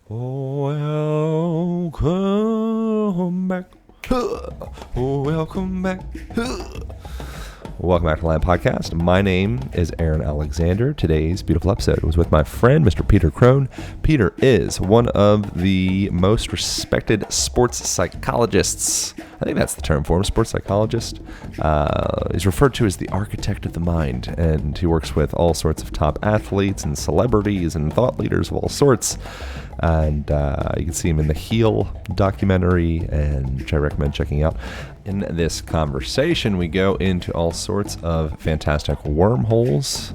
Welcome back. Welcome back. Welcome back to Lion Podcast. My name is Aaron Alexander. Today's beautiful episode was with my friend, Mr. Peter Crone. Peter is one of the most respected sports psychologists. I think that's the term for him, sports psychologist. He's referred to as the architect of the mind, and he works with all sorts of top athletes and celebrities and thought leaders of all sorts. And you can see him in the Heal documentary, and which I recommend checking out. In this conversation, we go into all sorts of fantastic wormholes,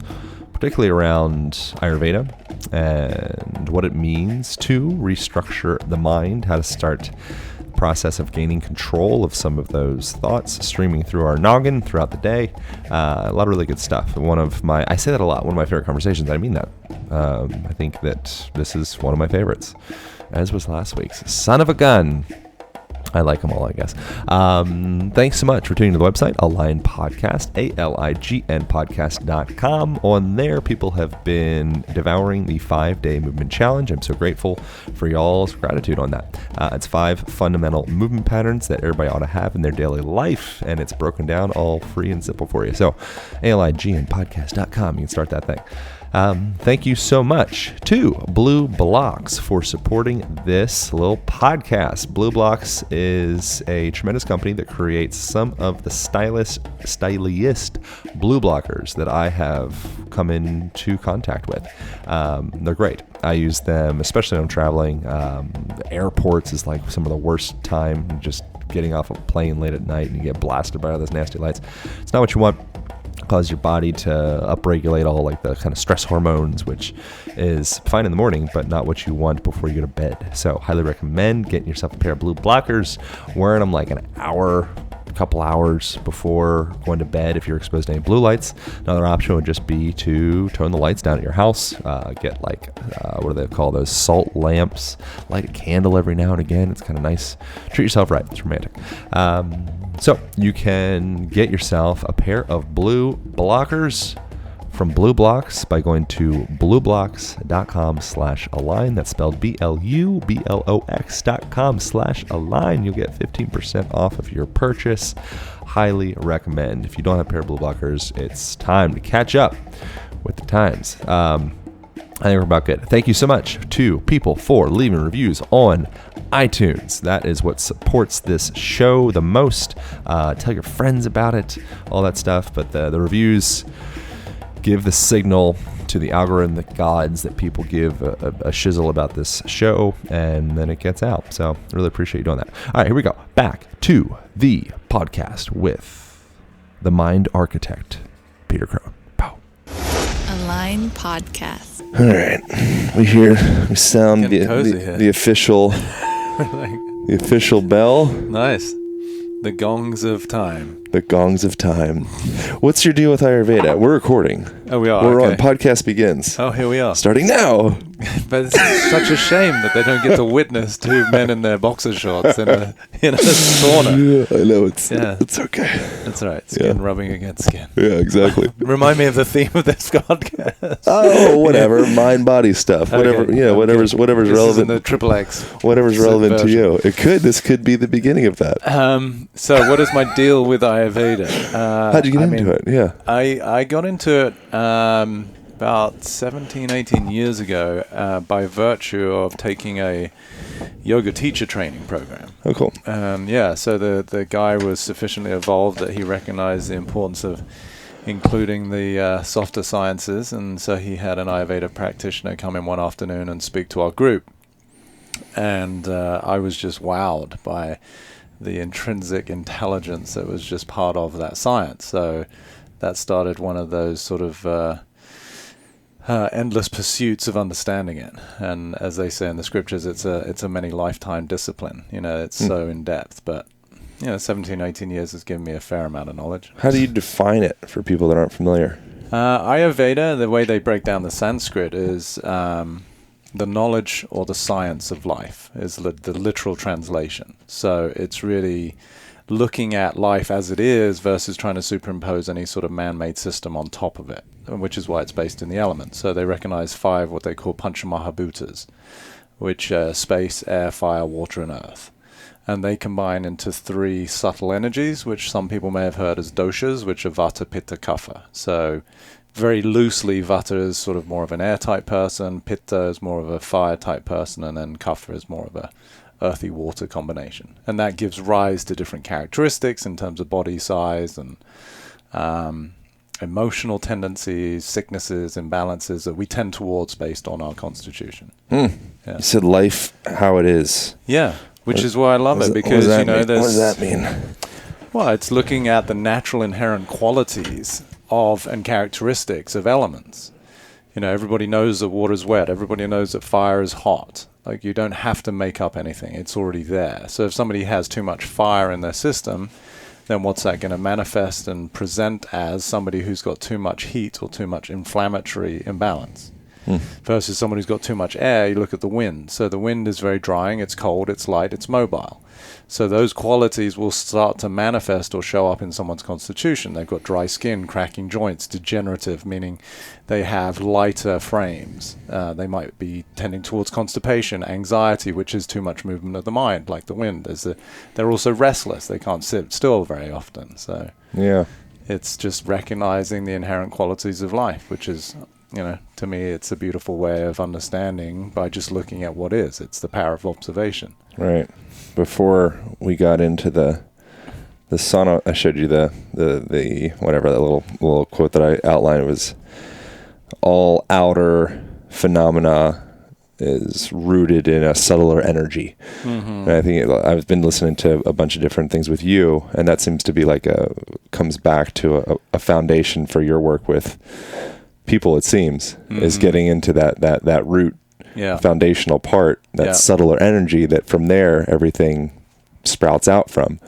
particularly around Ayurveda and what it means to restructure the mind, how to start the process of gaining control of some of those thoughts streaming through our noggin throughout the day. A lot of really good stuff. I say that a lot, one of my favorite conversations. I mean that. I think that this is one of my favorites, as was last week's. Son of a gun. I like them all, I guess. Thanks so much for tuning to the website, Align Podcast, ALIGN podcast.com. On there, people have been devouring the 5-day movement challenge. I'm so grateful for y'all's gratitude on that. It's 5 fundamental movement patterns that everybody ought to have in their daily life, and it's broken down all free and simple for you. So, ALIGN podcast.com, you can start that thing. Thank you so much to Blue Blocks for supporting this little podcast. Blue Blocks is a tremendous company that creates some of the styliest blue blockers that I have come into contact with. They're great. I use them, especially when I'm traveling. The airports is like some of the worst time, just getting off a plane late at night and you get blasted by all those nasty lights. It's not what you want. Cause your body to upregulate all like the kind of stress hormones, which is fine in the morning, but not what you want before you go to bed. So highly recommend getting yourself a pair of blue blockers, wearing them like an hour, a couple hours before going to bed if you're exposed to any blue lights. Another option would just be to tone the lights down at your house. Get like, what do they call those, salt lamps, light a candle every now and again. It's kind of nice. Treat yourself right. It's romantic. So you can get yourself a pair of blue blockers from Blue Blocks by going to blueblocks.com/align. That's spelled BLUBLOX.com/align. You'll get 15% off of your purchase. Highly recommend. If you don't have a pair of blue blockers, it's time to catch up with the times. I think we're about good. Thank you so much to people for leaving reviews on iTunes. That is what supports this show the most. Tell your friends about it, all that stuff. But the reviews give the signal to the algorithmic gods that people give a shizzle about this show, and then it gets out. So I really appreciate you doing that. All right, here we go. Back to the podcast with the mind architect, Peter Crone. Pow. Align Podcast. All right, we sound the official the official bell. Nice. The gongs of time. The gongs of time. What's your deal with Ayurveda? We're recording. Oh, we are. We're okay. on. Podcast begins. Oh, here we are. Starting now. But it's such a shame that they don't get to witness 2 men in their boxer shorts in a sauna. Yeah, I know. It's okay. That's all right. Skin rubbing against skin. Yeah, exactly. Remind me of the theme of this podcast. Oh, whatever. Mind, body stuff. Whatever. Okay. Yeah, whatever's this relevant. Is in the triple X. Whatever's relevant to you. This could be the beginning of that. So what is my deal with Ayurveda? How'd you get into it? Yeah. I got into it about 17, 18 years ago by virtue of taking a yoga teacher training program. Oh, cool. So the guy was sufficiently evolved that he recognized the importance of including the softer sciences, and so he had an Ayurveda practitioner come in one afternoon and speak to our group. And I was just wowed by the intrinsic intelligence that was just part of that science. So that started one of those sort of endless pursuits of understanding it. And as they say in the scriptures, it's a many lifetime discipline. It's so in depth, but 17, 18 years has given me a fair amount of knowledge. How do you define it for people that aren't familiar? Ayurveda, the way they break down the Sanskrit is the knowledge or the science of life is the literal translation. So it's really looking at life as it is versus trying to superimpose any sort of man-made system on top of it, which is why it's based in the elements. So they recognize 5 what they call Panchamahabhutas, which are space, air, fire, water, and earth. And they combine into 3 subtle energies, which some people may have heard as doshas, which are vata, pitta, kapha. So very loosely, vata is sort of more of an air-type person, pitta is more of a fire-type person, and then kapha is more of a earthy water combination. And that gives rise to different characteristics in terms of body size and emotional tendencies, sicknesses, imbalances that we tend towards based on our constitution. Yeah. You said life how it is. Yeah. Which is why I love it, because there's... What does that mean? Well, it's looking at the natural inherent qualities of and characteristics of elements. Everybody knows that water is wet. Everybody knows that fire is hot. Like, you don't have to make up anything. It's already there. So if somebody has too much fire in their system, then what's that going to manifest and present as? Somebody who's got too much heat or too much inflammatory imbalance. Versus someone who's got too much air. You look at the wind. So the wind is very drying, it's cold, it's light, it's mobile. So those qualities will start to manifest or show up in someone's constitution. They've got dry skin, cracking joints, degenerative, meaning they have lighter frames. They might be tending towards constipation, anxiety, which is too much movement of the mind, like the wind. They're also restless. They can't sit still very often. So yeah, it's just recognizing the inherent qualities of life, which is... to me, it's a beautiful way of understanding by just looking at what is. It's the power of observation. Right. Before we got into the sauna, I showed you the whatever, that little quote that I outlined was, all outer phenomena is rooted in a subtler energy. And I think I've been listening to a bunch of different things with you, and that seems to be comes back to a foundation for your work with people, it seems, is getting into that root foundational part, that subtler energy, that from there everything sprouts out from.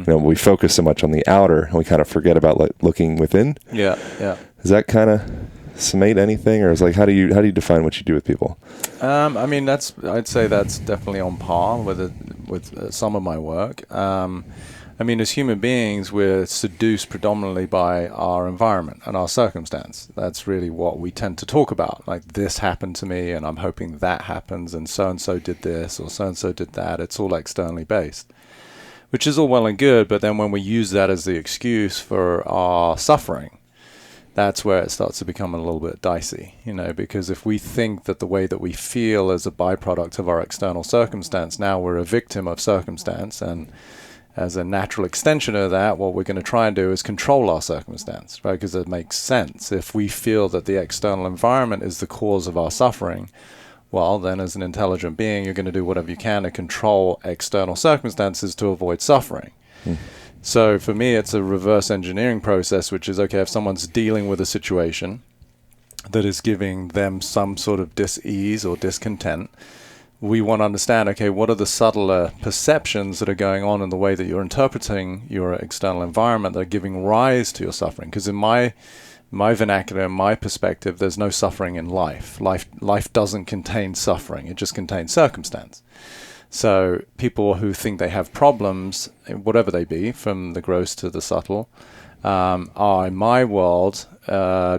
We focus so much on the outer and we kind of forget about looking within. Does that kind of summate anything, or is how do you define what you do with people? I'd say that's definitely on par with some of my work. As human beings, we're seduced predominantly by our environment and our circumstance. That's really what we tend to talk about. Like, this happened to me, and I'm hoping that happens, and so did this, or so did that. It's all externally based, which is all well and good, but then when we use that as the excuse for our suffering, that's where it starts to become a little bit dicey, because if we think that the way that we feel is a byproduct of our external circumstance, now we're a victim of circumstance, and as a natural extension of that, what we're going to try and do is control our circumstance, right? Because it makes sense. If we feel that the external environment is the cause of our suffering, well, then as an intelligent being, you're going to do whatever you can to control external circumstances to avoid suffering. So for me, it's a reverse engineering process, which is, okay, if someone's dealing with a situation that is giving them some sort of dis-ease or discontent, we want to understand, okay, what are the subtler perceptions that are going on in the way that you're interpreting your external environment that are giving rise to your suffering? Because in my vernacular, in my perspective, there's no suffering in life. Life doesn't contain suffering. It just contains circumstance. So people who think they have problems, whatever they be, from the gross to the subtle, are, in my world,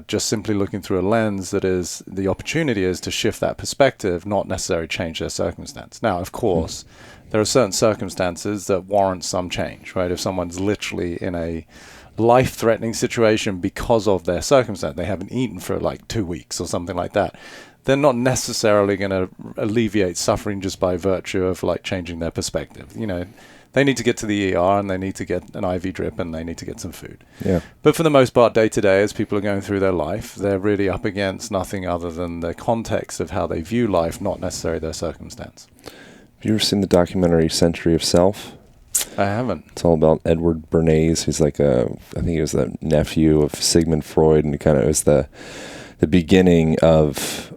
just simply looking through a lens that is, the opportunity is to shift that perspective, not necessarily change their circumstance. Now, of course, there are certain circumstances that warrant some change, right? If someone's literally in a life-threatening situation because of their circumstance, they haven't eaten for 2 weeks or something like that, they're not necessarily going to alleviate suffering just by virtue of changing their perspective. They need to get to the ER, and they need to get an IV drip, and they need to get some food. Yeah. But for the most part, day to day, as people are going through their life, they're really up against nothing other than the context of how they view life, not necessarily their circumstance. Have you ever seen the documentary Century of Self? I haven't. It's all about Edward Bernays, who's I think he was the nephew of Sigmund Freud, and he kind of was the beginning of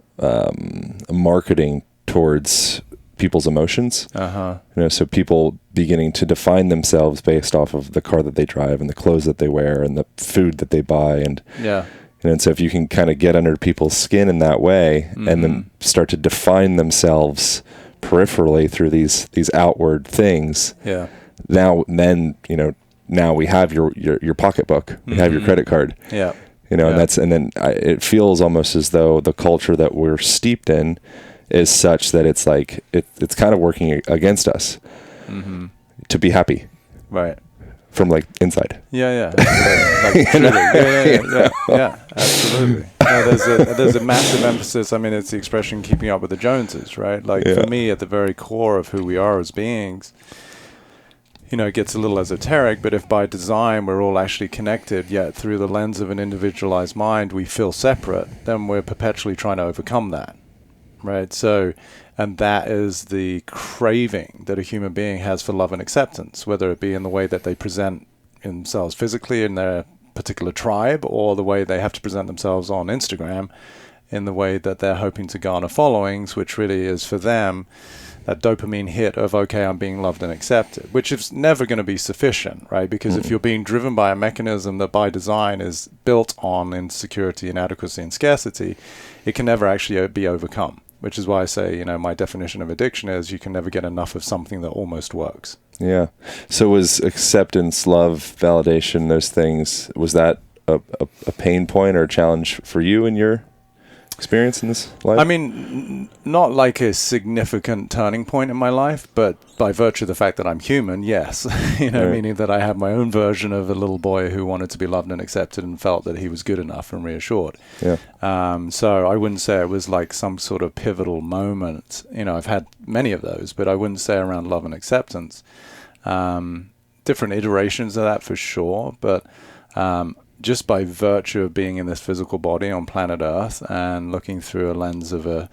marketing towards people's emotions. So people beginning to define themselves based off of the car that they drive and the clothes that they wear and the food that they buy, and so if you can kind of get under people's skin in that way, and then start to define themselves peripherally through these outward things, now we have your pocketbook, we have your credit card, and then it feels almost as though the culture that we're steeped in is such that it's like it's kind of working against us to be happy, Right. from like inside. Yeah. Like, truly. Yeah. Absolutely. No, there's a massive emphasis. I mean, it's the expression keeping up with the Joneses, right? Like for me, at the very core of who we are as beings, it gets a little esoteric, but if by design we're all actually connected, yet through the lens of an individualized mind we feel separate, then we're perpetually trying to overcome that, right? So, and that is the craving that a human being has for love and acceptance, whether it be in the way that they present themselves physically in their particular tribe, or the way they have to present themselves on Instagram in the way that they're hoping to garner followings, which really is for them that dopamine hit of, okay, I'm being loved and accepted, which is never going to be sufficient, right? Because if you're being driven by a mechanism that by design is built on insecurity, inadequacy, and scarcity, it can never actually be overcome, which is why I say, my definition of addiction is you can never get enough of something that almost works. Yeah. So was acceptance, love, validation, those things, was that a pain point or a challenge for you in your experience in this life? I mean, not like a significant turning point in my life, but by virtue of the fact that I'm human, yes. Right. Meaning that I have my own version of a little boy who wanted to be loved and accepted and felt that he was good enough and reassured. Yeah. So I wouldn't say it was like some sort of pivotal moment. I've had many of those, but I wouldn't say around love and acceptance. Different iterations of that for sure, but just by virtue of being in this physical body on planet Earth and looking through a lens of a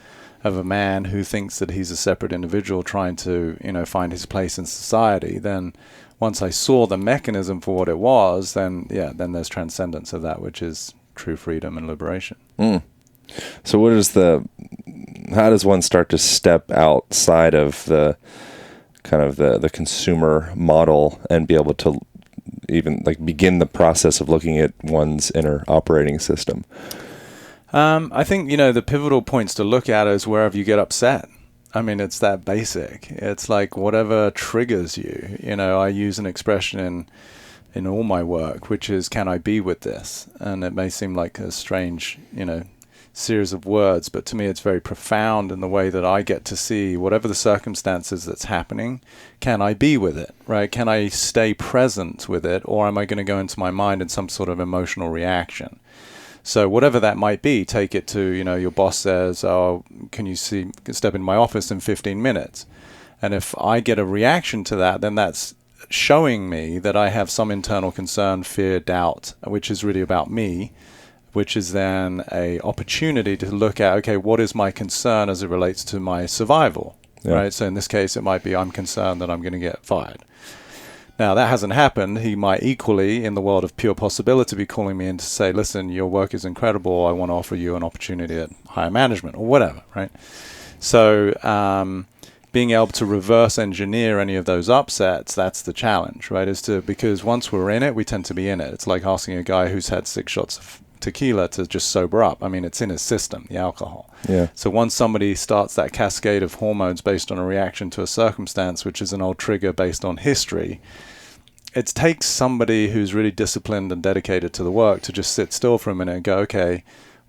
man who thinks that he's a separate individual trying to, find his place in society, then once I saw the mechanism for what it was, then there's transcendence of that, which is true freedom and liberation. So how does one start to step outside of the kind of the consumer model and be able to even like begin the process of looking at one's inner operating system? I think, the pivotal points to look at is wherever you get upset. I mean, it's that basic. It's like whatever triggers you. I use an expression in all my work, which is, can I be with this? And it may seem like a strange, series of words, but to me it's very profound in the way that I get to see whatever the circumstances that's happening, can I be with it, right? Can I stay present with it, or am I going to go into my mind in some sort of emotional reaction? So whatever that might be, take it to, your boss says, oh, can you step in my office in 15 minutes? And if I get a reaction to that, then that's showing me that I have some internal concern, fear, doubt, which is really about me, which is then a opportunity to look at, okay, what is my concern as it relates to my survival, right? So in this case, it might be I'm concerned that I'm going to get fired. Now, that hasn't happened. He might equally, in the world of pure possibility, be calling me in to say, listen, your work is incredible. I want to offer you an opportunity at higher management or whatever, right? So being able to reverse engineer any of those upsets, that's the challenge, right? Because once we're in it, we tend to be in it. It's like asking a guy who's had 6 shots of tequila to just sober up. I mean, it's in his system, the alcohol. Yeah. So once somebody starts that cascade of hormones based on a reaction to a circumstance, which is an old trigger based on history, it takes somebody who's really disciplined and dedicated to the work to just sit still for a minute and go, okay,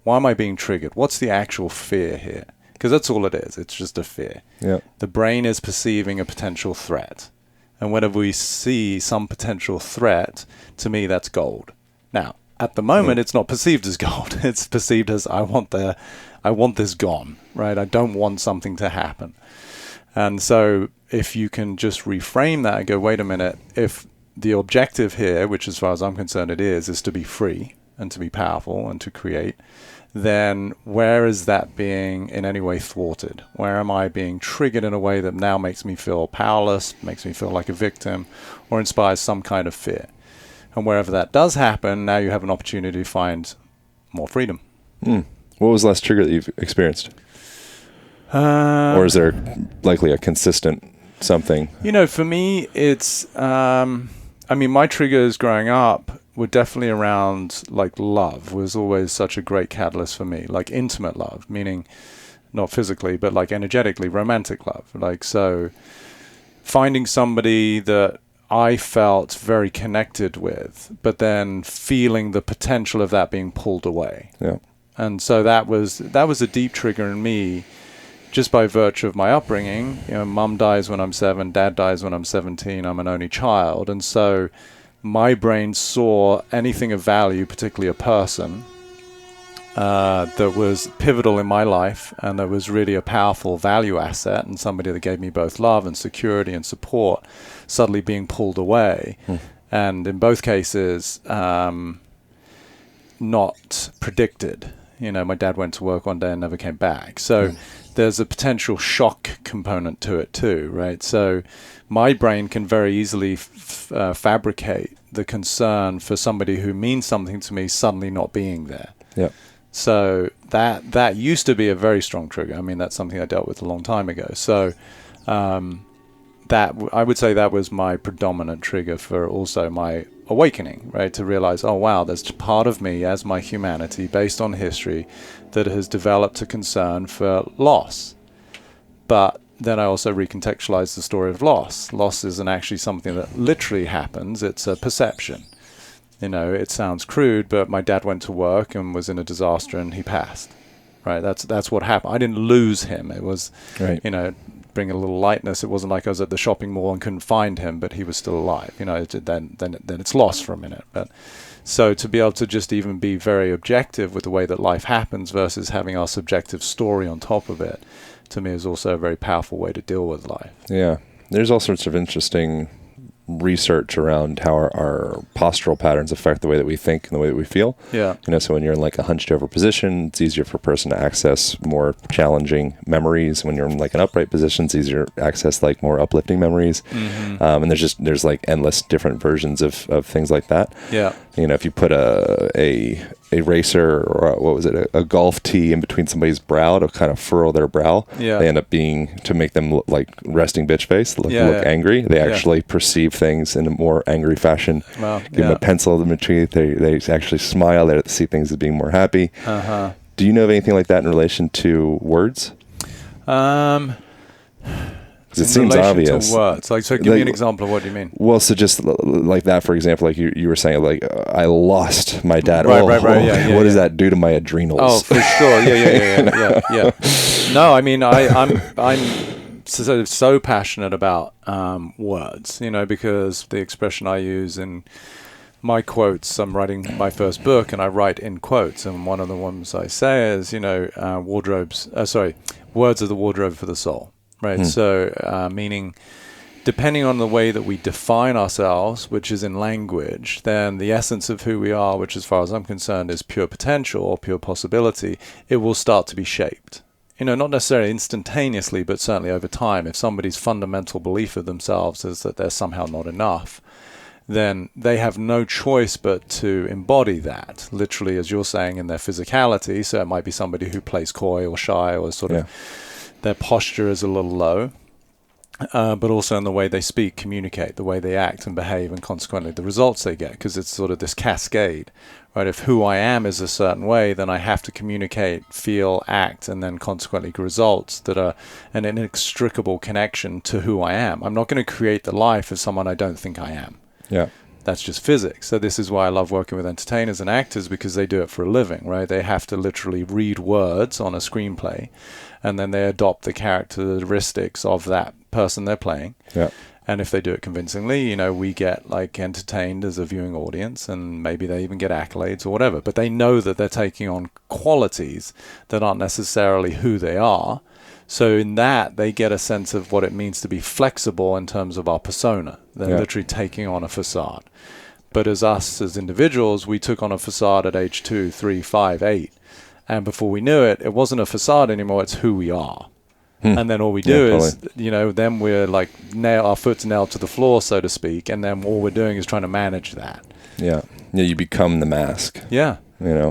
why am I being triggered? What's the actual fear here? Because that's all it is. It's just a fear. Yeah. The brain is perceiving a potential threat. And whenever we see some potential threat, to me, that's gold. Now, at the moment, it's not perceived as gold. It's perceived as, I want this gone, right? I don't want something to happen. And so if you can just reframe that and go, wait a minute, if the objective here, which as far as I'm concerned it is to be free and to be powerful and to create, then where is that being in any way thwarted? Where am I being triggered in a way that now makes me feel powerless, makes me feel like a victim, or inspires some kind of fear? And wherever that does happen, now you have an opportunity to find more freedom. What was the last trigger that you've experienced? Or is there likely a consistent something? For me, it's, my triggers growing up were definitely around, like, love was always such a great catalyst for me. Like intimate love, meaning not physically, but like energetically, romantic love. Like, so finding somebody that I felt very connected with, but then feeling the potential of that being pulled away. Yeah. And so that was a deep trigger in me just by virtue of my upbringing, mum dies when I'm 7, dad dies when I'm 17, I'm an only child. And so my brain saw anything of value, particularly a person, that was pivotal in my life and that was really a powerful value asset and somebody that gave me both love and security and support, suddenly being pulled away. And in both cases, not predicted. My dad went to work one day and never came back. So there's a potential shock component to it too, right? So my brain can very easily fabricate the concern for somebody who means something to me suddenly not being there. Yeah. So that used to be a very strong trigger. I mean, that's something I dealt with a long time ago. So that I would say that was my predominant trigger for also my awakening, right? To realize, oh wow, there's part of me as my humanity based on history that has developed a concern for loss. But then I also recontextualized the story of loss. Loss isn't actually something that literally happens. It's a perception. It sounds crude, but my dad went to work and was in a disaster and he passed, right? That's what happened. I didn't lose him. It was, right. Bring a little lightness. It wasn't like I was at the shopping mall and couldn't find him, but he was still alive. Then it's lost for a minute. But so to be able to just even be very objective with the way that life happens versus having our subjective story on top of it, to me is also a very powerful way to deal with life. Yeah. There's all sorts of interesting research around how our postural patterns affect the way that we think and the way that we feel. Yeah. So when you're in like a hunched over position, it's easier for a person to access more challenging memories. When you're in like an upright position, it's easier to access like more uplifting memories. And there's like endless different versions of things like that. Yeah. If you put a racer or a golf tee in between somebody's brow to kind of furrow their brow, they end up being, to make them look like resting bitch face, look angry. They actually perceive things in a more angry fashion. Wow. Give them a pencil in between. They actually smile. They see things as being more happy. Do you know of anything like that in relation to words? It seems obvious. To words. So give me an example of what you mean. Well, so just like that, for example, like you were saying, like I lost my dad. Right. Yeah, what does that do to my adrenals? Oh, for sure. Yeah. No, I mean, I'm so passionate about words, because the expression I use in my quotes, I'm writing my first book and I write in quotes, and one of the ones I say is, words are the wardrobe for the soul. Right. So, meaning, depending on the way that we define ourselves, which is in language, then the essence of who we are, which as far as I'm concerned is pure potential or pure possibility, it will start to be shaped. Not necessarily instantaneously, but certainly over time. If somebody's fundamental belief of themselves is that they're somehow not enough, then they have no choice but to embody that, literally, as you're saying, in their physicality. So it might be somebody who plays coy or shy or sort of their posture is a little low, but also in the way they speak, communicate, the way they act and behave, and consequently the results they get, because it's sort of this cascade, right? If who I am is a certain way, then I have to communicate, feel, act, and then consequently results that are an inextricable connection to who I am. I'm not going to create the life of someone I don't think I am. Yeah. That's just physics. So this is why I love working with entertainers and actors, because they do it for a living, right? They have to literally read words on a screenplay, and then they adopt the characteristics of that person they're playing. Yeah. And if they do it convincingly, we get like entertained as a viewing audience, and maybe they even get accolades or whatever. But they know that they're taking on qualities that aren't necessarily who they are. So in that, they get a sense of what it means to be flexible in terms of our persona. They're literally taking on a facade. But as us, as individuals, we took on a facade at age 2, 3, 5, 8. And before we knew it, it wasn't a facade anymore, it's who we are. And then all we do is, then we're like, our foot's nailed to the floor, so to speak. And then all we're doing is trying to manage that. Yeah. Yeah, you become the mask. Yeah. I'd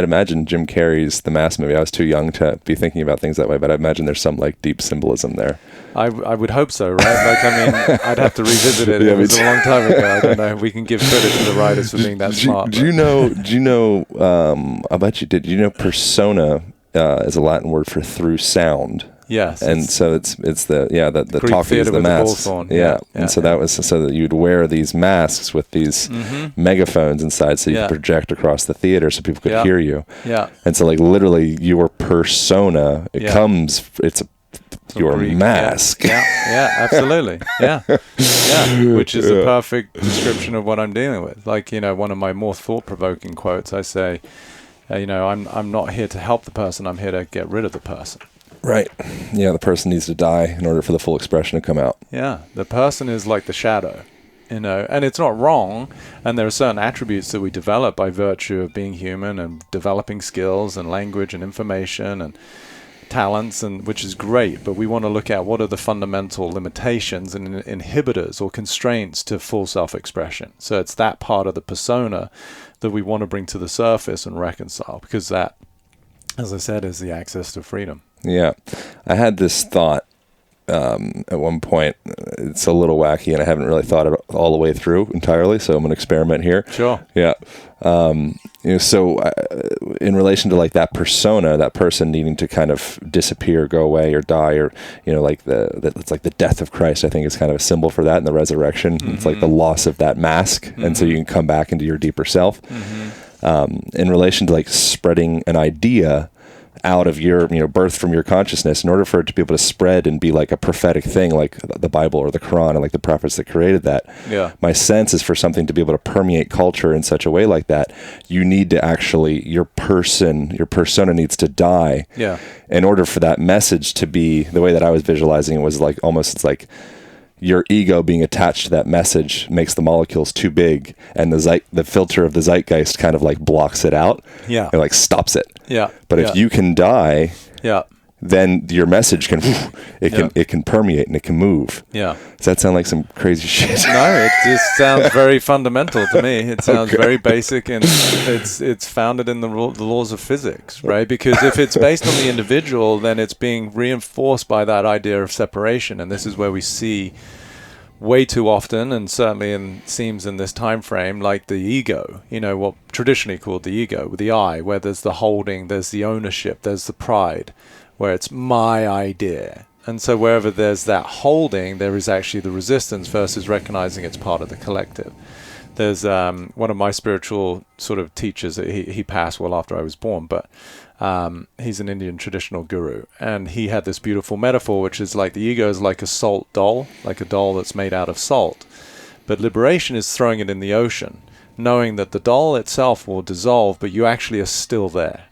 imagine Jim Carrey's The Mask movie. I was too young to be thinking about things that way, but I imagine there's some like deep symbolism there. I would hope so, right? I'd have to revisit it. It was a long time ago. I don't know. We can give credit to the writers for being that smart. Do you know, I'll bet you did. Do you know persona is a Latin word for through sound? Yes. And so it's the Greek talkie is theater the with the mask. bullthorn. Yeah. And so that was so that you'd wear these masks with these megaphones inside, so you could project across the theater so people could hear you. Yeah. And so like literally your persona, it's your Greek, mask. Yeah, absolutely. Yeah. Which is a perfect description of what I'm dealing with. Like, one of my more thought-provoking quotes, I say, I'm not here to help the person, I'm here to get rid of the person. Right. Yeah, the person needs to die in order for the full expression to come out. Yeah, the person is like the shadow, and it's not wrong, and there are certain attributes that we develop by virtue of being human and developing skills and language and information and talents, and which is great, but we want to look at what are the fundamental limitations and inhibitors or constraints to full self-expression. So it's that part of the persona that we want to bring to the surface and reconcile, because that, as I said, is the access to freedom. Yeah. I had this thought at one point. It's a little wacky, and I haven't really thought it all the way through entirely, so I'm going to experiment here. Sure. Yeah. So in relation to like that persona, that person needing to kind of disappear, go away, or die, or like it's like the death of Christ, I think is kind of a symbol for that, and the resurrection. It's like the loss of that mask, and so you can come back into your deeper self. In relation to like spreading an idea out of your birth from your consciousness, in order for it to be able to spread and be like a prophetic thing, like the Bible or the Crone and like the prophets that created that. My sense is for something to be able to permeate culture in such a way like that, you need to actually, your persona needs to die in order for that message to be the way that I was visualizing it. Was like almost, it's like your ego being attached to that message makes the molecules too big, and the filter of the zeitgeist kind of like blocks it out. It like stops it. But if you can die, then your message can it can permeate and it can move. Does that sound like some crazy shit? No, it just sounds very fundamental to me. It sounds very basic, and it's founded in the laws of physics, right? Because if it's based on the individual, then it's being reinforced by that idea of separation, and this is where we see way too often, and certainly seems in this time frame, like the ego, what traditionally called the ego, with the I, where there's the holding, there's the ownership, there's the pride, where it's my idea. And so wherever there's that holding, there is actually the resistance versus recognizing it's part of the collective. There's one of my spiritual sort of teachers, he passed well after I was born, but he's an Indian traditional guru, and he had this beautiful metaphor, which is like the ego is like a salt doll, like a doll that's made out of salt. But liberation is throwing it in the ocean, knowing that the doll itself will dissolve, but you actually are still there.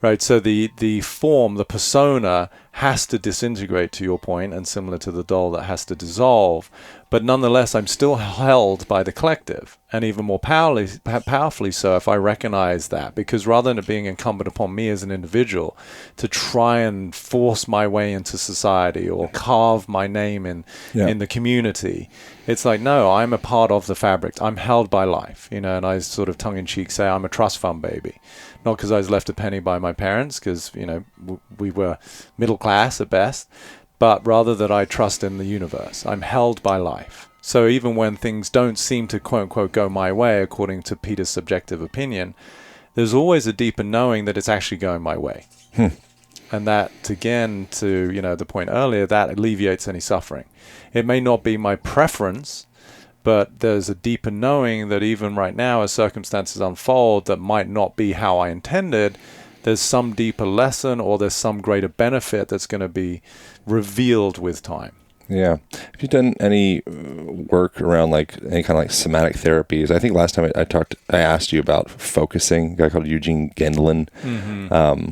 Right, so the form, the persona, has to disintegrate, to your point, and similar to the doll that has to dissolve. But nonetheless, I'm still held by the collective, and even more powerfully so if I recognize that. Because rather than it being incumbent upon me as an individual to try and force my way into society or carve my name in the community, it's like, no, I'm a part of the fabric. I'm held by life, and I sort of tongue-in-cheek say I'm a trust fund baby. Not because I was left a penny by my parents, because, we were middle class at best, but rather that I trust in the universe. I'm held by life. So even when things don't seem to, quote unquote, go my way, according to Peter's subjective opinion, there's always a deeper knowing that it's actually going my way. And that, again, to, the point earlier, that alleviates any suffering. It may not be my preference, but there's a deeper knowing that even right now, as circumstances unfold that might not be how I intended, there's some deeper lesson or there's some greater benefit that's going to be revealed with time. Yeah. Have you done any work around like any kind of like somatic therapies? I think last time I asked you about focusing, a guy called Eugene Gendlin,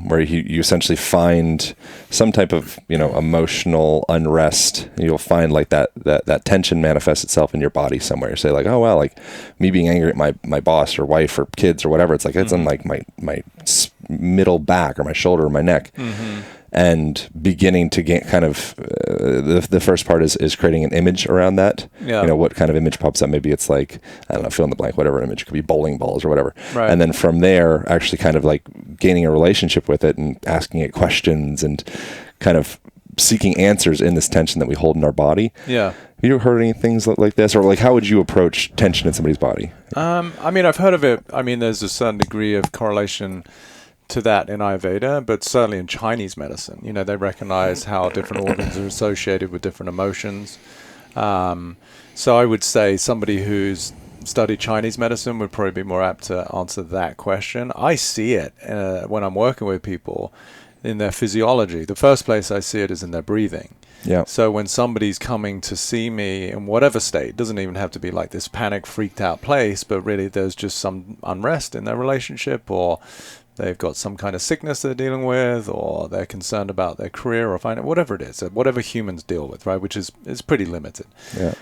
where you essentially find some type of, emotional unrest. You'll find like that tension manifests itself in your body somewhere. You say like, oh, wow, like me being angry at my boss or wife or kids or whatever. It's like, it's on like my middle back or my shoulder or my neck. And beginning to get kind of the first part is creating an image around that. What kind of image pops up? Maybe it's like, I don't know, fill in the blank, whatever image. It could be bowling balls or whatever. Right. And then from there, actually kind of like gaining a relationship with it and asking it questions and kind of seeking answers in this tension that we hold in our body. Have you heard any things like this? Or like, how would you approach tension in somebody's body? I've heard of it. There's a certain degree of correlation to that in Ayurveda, but certainly in Chinese medicine. You know, they recognize how different organs are associated with different emotions. So I would say somebody who's studied Chinese medicine would probably be more apt to answer that question. I see it when I'm working with people in their physiology. The first place I see it is in their breathing. Yeah. So when somebody's coming to see me in whatever state, doesn't even have to be like this panic, freaked out place, but really there's just some unrest in their relationship, or they've got some kind of sickness they're dealing with, or they're concerned about their career or finance, whatever it is, whatever humans deal with, right? Which is pretty limited. Yeah.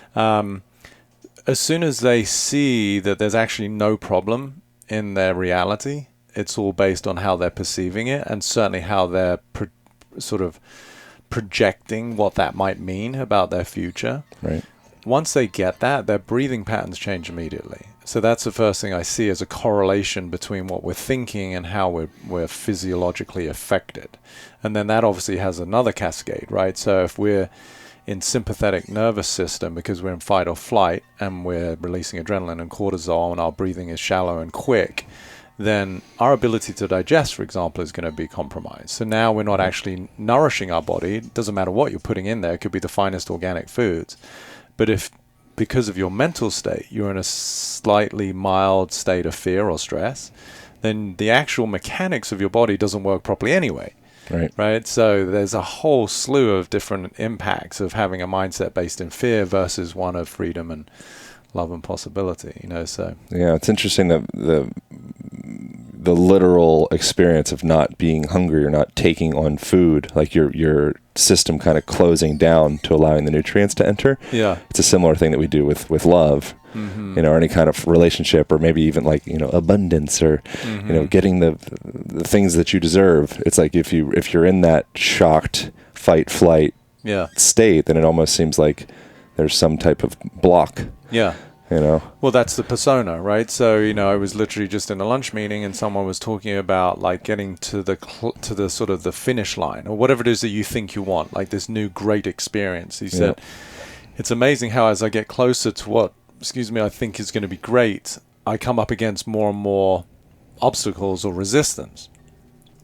As soon as they see that there's actually no problem in their reality, it's all based on how they're perceiving it, and certainly how they're sort of projecting what that might mean about their future. Right. Once they get that, their breathing patterns change immediately. So that's the first thing I see as a correlation between what we're thinking and how we're physiologically affected. And then that obviously has another cascade, right? So if we're in sympathetic nervous system because we're in fight or flight and we're releasing adrenaline and cortisol and our breathing is shallow and quick, then our ability to digest, for example, is going to be compromised. So now we're not actually nourishing our body. It doesn't matter what you're putting in there. It could be the finest organic foods. But if, because of your mental state, you're in a slightly mild state of fear or stress, then the actual mechanics of your body doesn't work properly anyway. Right. So there's a whole slew of different impacts of having a mindset based in fear versus one of freedom and love and possibility, you know. So yeah, it's interesting that the literal experience of not being hungry or not taking on food, like your system kind of closing down to allowing the nutrients to enter. Yeah, it's a similar thing that we do with love. Mm-hmm. You know, or any kind of relationship, or maybe even like, you know, abundance, or mm-hmm. you know, getting the things that you deserve. It's like if you're in that shocked fight flight state, then it almost seems like there's some type of block. Yeah. You know. Well, that's the persona, right? So, you know, I was literally just in a lunch meeting and someone was talking about like getting to the sort of the finish line or whatever it is that you think you want, like this new great experience. He said, it's amazing how as I get closer to what I think is going to be great, I come up against more and more obstacles or resistance.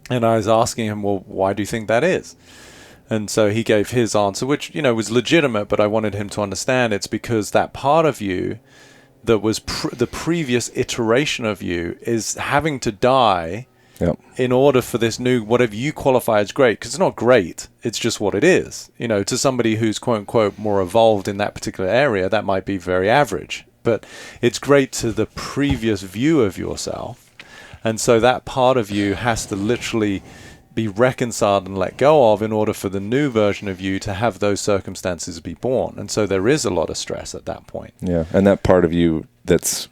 And I was asking him, well, why do you think that is? And so he gave his answer, which, you know, was legitimate, but I wanted him to understand it's because that part of you that was the previous iteration of you is having to die in order for this new, whatever you qualify as great, because it's not great, it's just what it is. You know, to somebody who's quote unquote more evolved in that particular area, that might be very average, but it's great to the previous view of yourself. And so that part of you has to literally be reconciled and let go of in order for the new version of you to have those circumstances be born. And so there is a lot of stress at that point. Yeah. And that part of you that's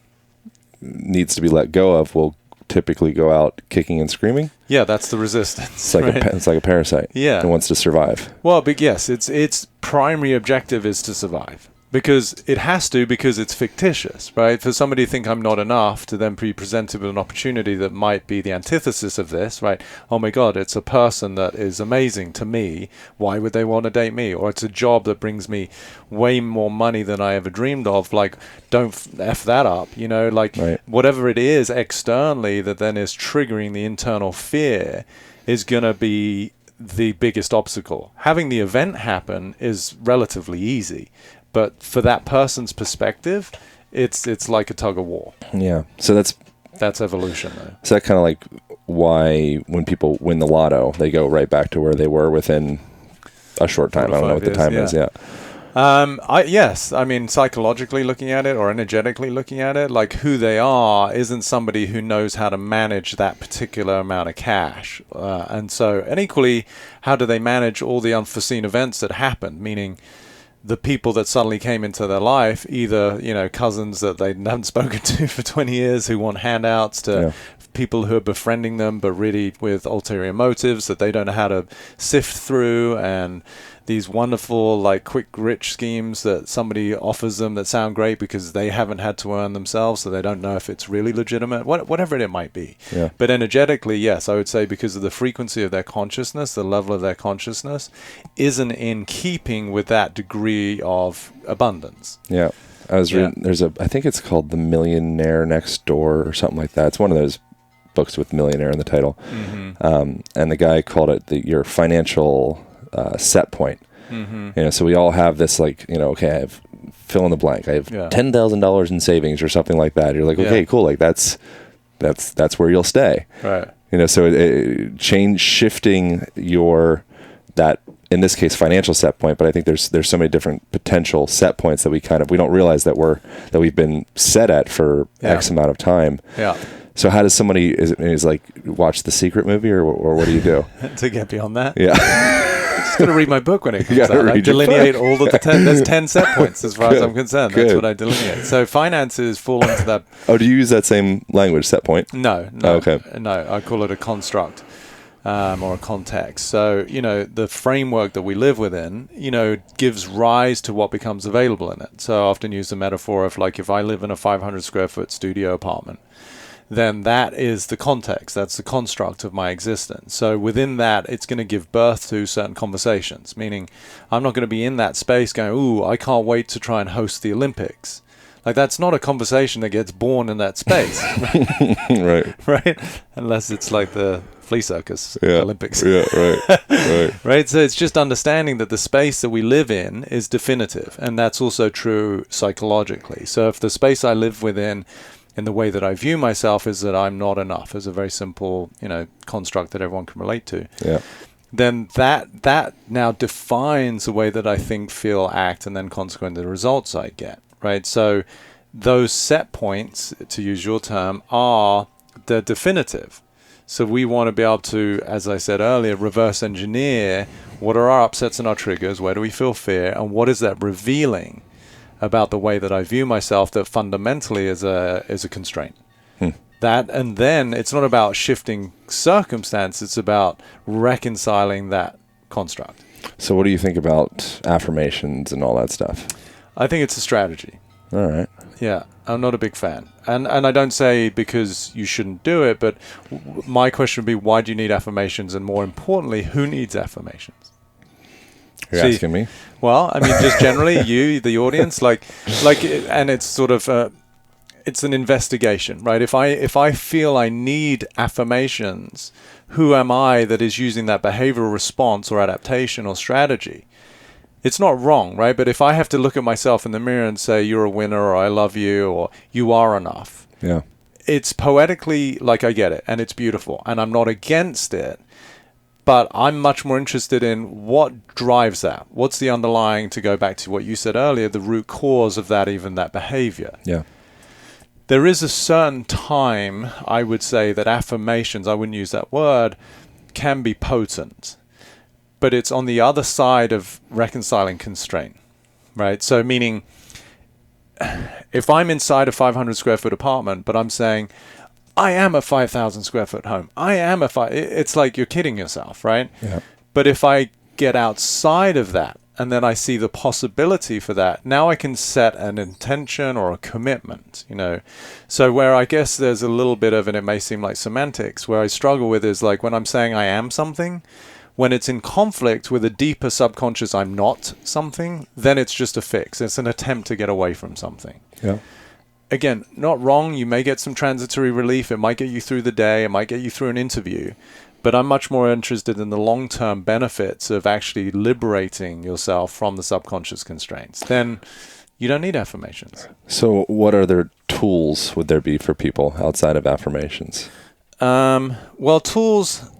needs to be let go of will typically go out kicking and screaming. Yeah, that's the resistance. It's like it's like a parasite. Yeah, that wants to survive. Well, but yes, its primary objective is to survive because it has to, because it's fictitious, right? For somebody to think I'm not enough to then be presented with an opportunity that might be the antithesis of this, right? Oh my God, it's a person that is amazing to me. Why would they want to date me? Or it's a job that brings me way more money than I ever dreamed of. Like, don't F that up, you know, like whatever it is externally that then is triggering the internal fear is going to be the biggest obstacle. Having the event happen is relatively easy. But for that person's perspective, it's like a tug of war. Yeah. So that's evolution, though. So that kind of like why when people win the lotto, they go right back to where they were within a short time. I don't know what the time is. Yeah. Yes. I mean, psychologically looking at it or energetically looking at it, like who they are isn't somebody who knows how to manage that particular amount of cash. And equally, how do they manage all the unforeseen events that happened? Meaning, the people that suddenly came into their life, either, you know, cousins that they haven't spoken to for 20 years who want handouts, to people who are befriending them but really with ulterior motives that they don't know how to sift through, and these wonderful like quick rich schemes that somebody offers them that sound great because they haven't had to earn themselves, so they don't know if it's really legitimate, whatever it might be. But energetically, yes, I would say because of the frequency of their consciousness, the level of their consciousness isn't in keeping with that degree of abundance. I was reading, I think it's called The Millionaire Next Door or something like that. It's one of those books with millionaire in the title. And the guy called it your financial set point. So we all have this like, okay, I have fill in the blank. I have $10,000 in savings or something like that. You're like, okay, cool. Like that's where you'll stay. Right. So shifting that, in this case, financial set point, but I think there's so many different potential set points that we don't realize that we've been set at for X amount of time. Yeah. So how does somebody is like watch The Secret movie or what do you do to get beyond that? Yeah. Just got to read my book when it comes out. I delineate all of the 10. There's 10 set points as far as I'm concerned. That's what I delineate. So finances fall into that. Oh, do you use that same language, set point? No. Oh, okay. No, I call it a construct. Or a context. So, the framework that we live within, gives rise to what becomes available in it. So I often use the metaphor of like, if I live in a 500 square foot studio apartment, then that is the context. That's the construct of my existence. So within that, it's going to give birth to certain conversations, meaning I'm not going to be in that space going, ooh, I can't wait to try and host the Olympics. Like, that's not a conversation that gets born in that space. Right? Unless it's like the flea circus Olympics. Yeah, right. Right? So it's just understanding that the space that we live in is definitive. And that's also true psychologically. So if the space I live within in the way that I view myself is that I'm not enough, as a very simple, construct that everyone can relate to. Yeah. Then that now defines the way that I think, feel, act, and then consequently the results I get. Right, so those set points, to use your term, are the definitive. So we want to be able to, as I said earlier, reverse engineer what are our upsets and our triggers, where do we feel fear, and what is that revealing about the way that I view myself that fundamentally is a constraint. That, and then it's not about shifting circumstance, it's about reconciling that construct. So what do you think about affirmations and all that stuff? I think it's a strategy. All right. Yeah, I'm not a big fan. And I don't say because you shouldn't do it, but my question would be, why do you need affirmations? And more importantly, who needs affirmations? You're asking me? Well, I mean, just generally, you, the audience, and it's sort of, it's an investigation, right? If I feel I need affirmations, who am I that is using that behavioral response or adaptation or strategy? It's not wrong, right? But if I have to look at myself in the mirror and say, you're a winner, or I love you, or you are enough. Yeah. It's poetically, like, I get it, and it's beautiful, and I'm not against it, but I'm much more interested in what drives that. What's the underlying, to go back to what you said earlier, the root cause of that, even that behavior. Yeah. There is a certain time, I would say, that affirmations, I wouldn't use that word, can be potent. But it's on the other side of reconciling constraint, right? So meaning, if I'm inside a 500 square foot apartment, but I'm saying, I am a 5,000 square foot home. It's like you're kidding yourself, right? Yeah. But if I get outside of that, and then I see the possibility for that, now I can set an intention or a commitment, So where I guess there's a little bit of, and it may seem like semantics, where I struggle with is like when I'm saying I am something, when it's in conflict with a deeper subconscious I'm not something, then it's just a fix. It's an attempt to get away from something. Yeah. Again, not wrong. You may get some transitory relief. It might get you through the day. It might get you through an interview. But I'm much more interested in the long-term benefits of actually liberating yourself from the subconscious constraints. Then you don't need affirmations. So what other tools would there be for people outside of affirmations? Well, tools,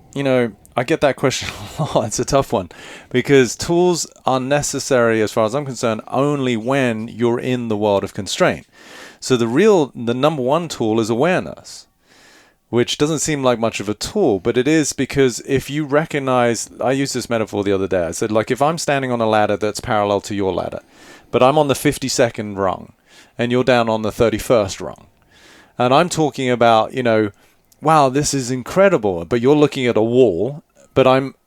I get that question a lot. It's a tough one because tools are necessary, as far as I'm concerned, only when you're in the world of constraint. So the number one tool is awareness, which doesn't seem like much of a tool, but it is, because if you recognize, I used this metaphor the other day. I said, like, if I'm standing on a ladder that's parallel to your ladder, but I'm on the 52nd rung and you're down on the 31st rung, and I'm talking about, wow, this is incredible, but you're looking at a wall, but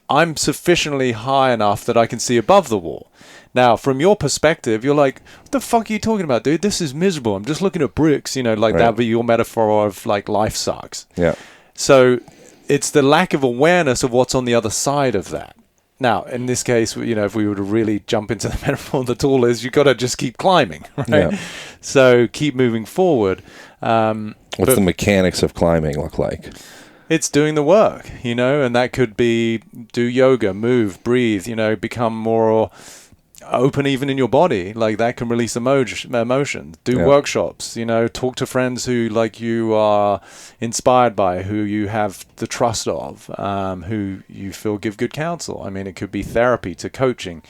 I'm sufficiently high enough that I can see above the wall. Now, from your perspective, you're like, what the fuck are you talking about, dude? This is miserable. I'm just looking at bricks, like right. That would be your metaphor of like life sucks. Yeah. So it's the lack of awareness of what's on the other side of that. Now, in this case, if we were to really jump into the metaphor, the tool is you've got to just keep climbing, right? Yeah. So keep moving forward. What's the mechanics of climbing look like? It's doing the work, and that could be do yoga, move, breathe, become more open even in your body. Like that can release emotions. Do workshops, talk to friends who you are inspired by, who you have the trust of, who you feel give good counsel. I mean, it could be therapy to coaching.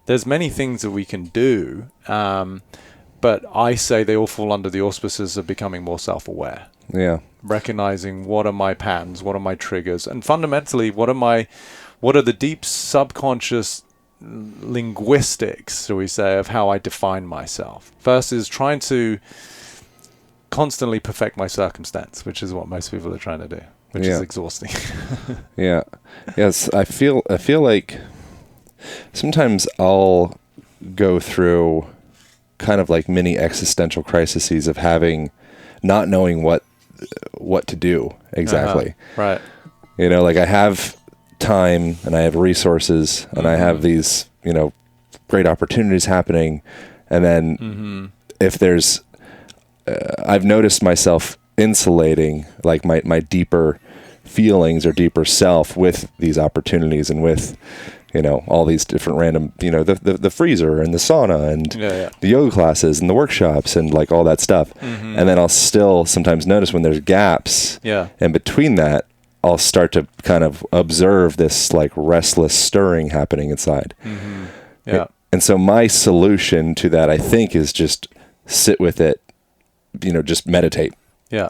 There's many things that we can do, but I say they all fall under the auspices of becoming more self-aware. Yeah. Recognizing what are my patterns, what are my triggers, and fundamentally, what are the deep subconscious linguistics, shall we say, of how I define myself. First is trying to constantly perfect my circumstance, which is what most people are trying to do, which is exhausting. Yeah. Yes, I feel like sometimes I'll go through kind of like mini existential crises of not knowing what to do exactly. Right. Like I have time and I have resources and I have these, great opportunities happening. And then if there's, I've noticed myself insulating like my deeper feelings or deeper self with these opportunities and with, all these different random, the freezer and the sauna and the yoga classes and the workshops and like all that stuff. And then I'll still sometimes notice when there's gaps in between that, I'll start to kind of observe this like restless stirring happening inside. And so my solution to that, I think, is just sit with it, just meditate. Yeah.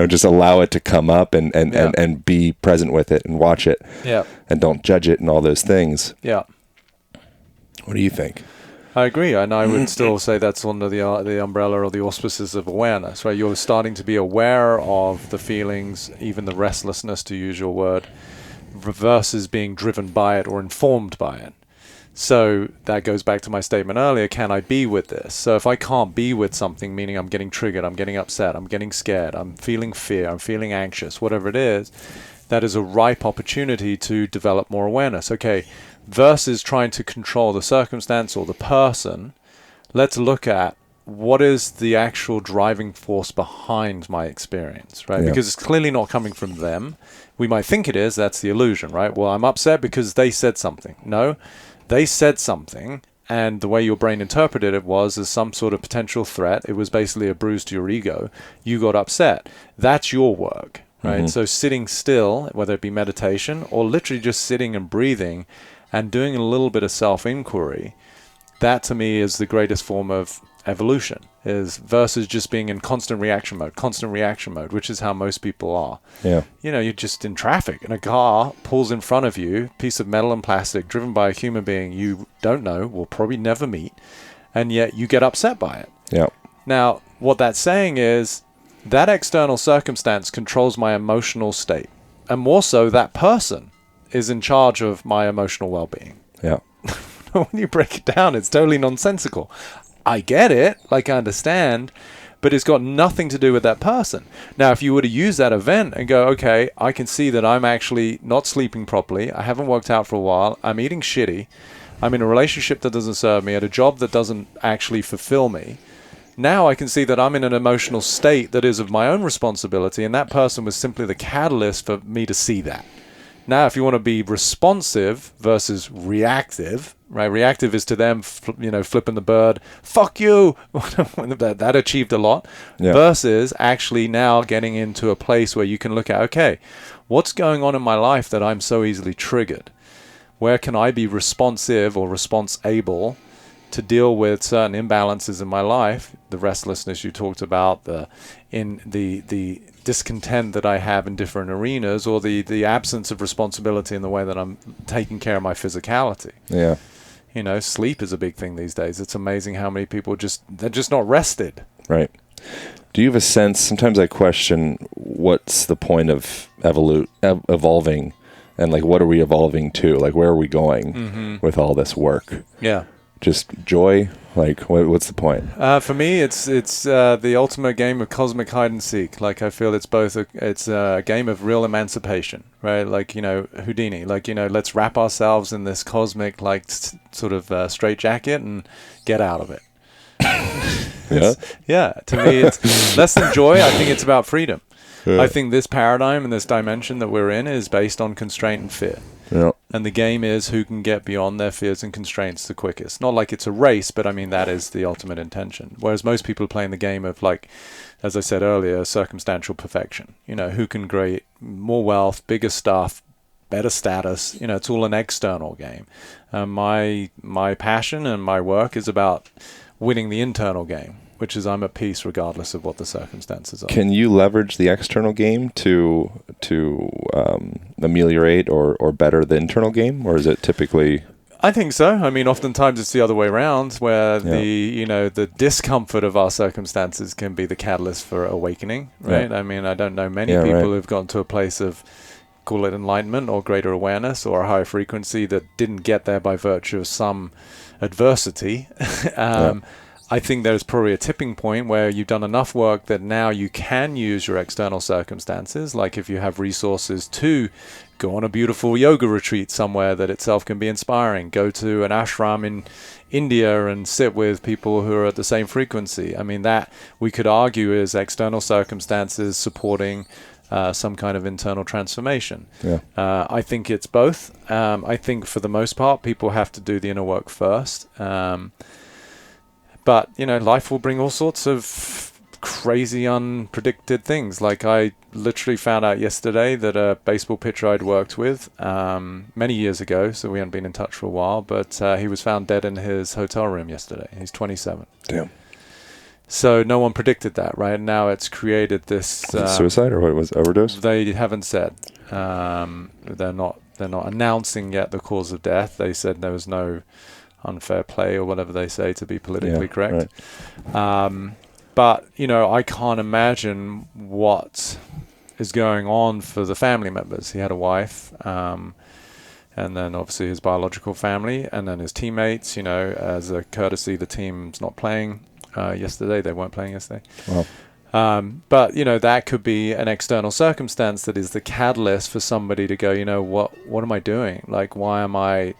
Just allow it to come up and be present with it and watch it. Yeah. And don't judge it and all those things. Yeah. What do you think? I agree, and I would still say that's under the umbrella or the auspices of awareness, right? You're starting to be aware of the feelings, even the restlessness, to use your word, versus being driven by it or informed by it. So that goes back to my statement earlier, can I be with this? So if I can't be with something, meaning I'm getting triggered, I'm getting upset, I'm getting scared, I'm feeling fear, I'm feeling anxious, whatever it is, that is a ripe opportunity to develop more awareness. Okay, versus trying to control the circumstance or the person, let's look at what is the actual driving force behind my experience, right? Because it's clearly not coming from them. We might think it is, that's the illusion, right? Well, I'm upset because they said something. No, they said something, and the way your brain interpreted it was as some sort of potential threat. It was basically a bruise to your ego. You got upset. That's your work, right? So sitting still, whether it be meditation or literally just sitting and breathing and doing a little bit of self-inquiry, that to me is the greatest form of evolution, is versus just being in constant reaction mode, which is how most people are. Yeah. You're just in traffic and a car pulls in front of you, piece of metal and plastic driven by a human being you don't know, will probably never meet, and yet you get upset by it. Yeah. Now, what that's saying is that external circumstance controls my emotional state, and more so that person is in charge of my emotional well-being. Yeah. When you break it down, it's totally nonsensical. I get it, I understand, but it's got nothing to do with that person. Now, if you were to use that event and go, okay, I can see that I'm actually not sleeping properly, I haven't worked out for a while, I'm eating shitty, I'm in a relationship that doesn't serve me, at a job that doesn't actually fulfill me, now I can see that I'm in an emotional state that is of my own responsibility, and that person was simply the catalyst for me to see that. Now, if you want to be responsive versus reactive, right? Reactive is to them, flipping the bird, fuck you. that achieved a lot. Yeah. Versus actually now getting into a place where you can look at, okay, what's going on in my life that I'm so easily triggered? Where can I be responsive or response-able to deal with certain imbalances in my life? The restlessness you talked about, the discontent that I have in different arenas, or the absence of responsibility in the way that I'm taking care of my physicality. Yeah. Sleep is a big thing these days. It's amazing how many people they're just not rested. Right. Do you have a sense, sometimes I question what's the point of evolving, and what are we evolving to? Where are we going with all this work? Yeah. Just joy? What's the point? For me, it's the ultimate game of cosmic hide and seek. I feel it's both it's a game of real emancipation, right? Houdini. Let's wrap ourselves in this cosmic sort of straitjacket and get out of it. To me, it's less than joy. I think it's about freedom. Yeah. I think this paradigm and this dimension that we're in is based on constraint and fear. Yeah. And the game is who can get beyond their fears and constraints the quickest. Not like it's a race, but I mean, that is the ultimate intention. Whereas most people are playing the game of, like, as I said earlier, circumstantial perfection. You know, who can create more wealth, bigger stuff, better status. You know, it's all an external game. My passion and my work is about winning the internal game, which is I'm at peace regardless of what the circumstances are. Can you leverage the external game to ameliorate or better the internal game, or is it typically? I think so. I mean, oftentimes it's the other way around, where the discomfort of our circumstances can be the catalyst for awakening, right? I mean, I don't know many people who've gotten to a place of, call it enlightenment or greater awareness or a higher frequency, that didn't get there by virtue of some adversity. I think there's probably a tipping point where you've done enough work that now you can use your external circumstances, like if you have resources to go on a beautiful yoga retreat somewhere that itself can be inspiring, go to an ashram in India and sit with people who are at the same frequency. I mean, that we could argue is external circumstances supporting some kind of internal transformation. I think it's both. I think for the most part, people have to do the inner work first. But, you know, life will bring all sorts of crazy, unpredicted things. Like, I literally found out yesterday that a baseball pitcher I'd worked with many years ago, so we hadn't been in touch for a while, but he was found dead in his hotel room yesterday. He's 27. Damn. So no one predicted that, right? Now it's created this... suicide, or what was overdose? They haven't said. They're not announcing yet the cause of death. They said there was no unfair play or whatever they say to be politically correct. But, you know, I can't imagine what is going on for the family members. He had a wife, and then obviously his biological family, and then his teammates. You know, as a courtesy, the team's not playing yesterday. They weren't playing yesterday. Wow. But, you know, that could be an external circumstance that is the catalyst for somebody to go, you know, what am I doing? Like, why am I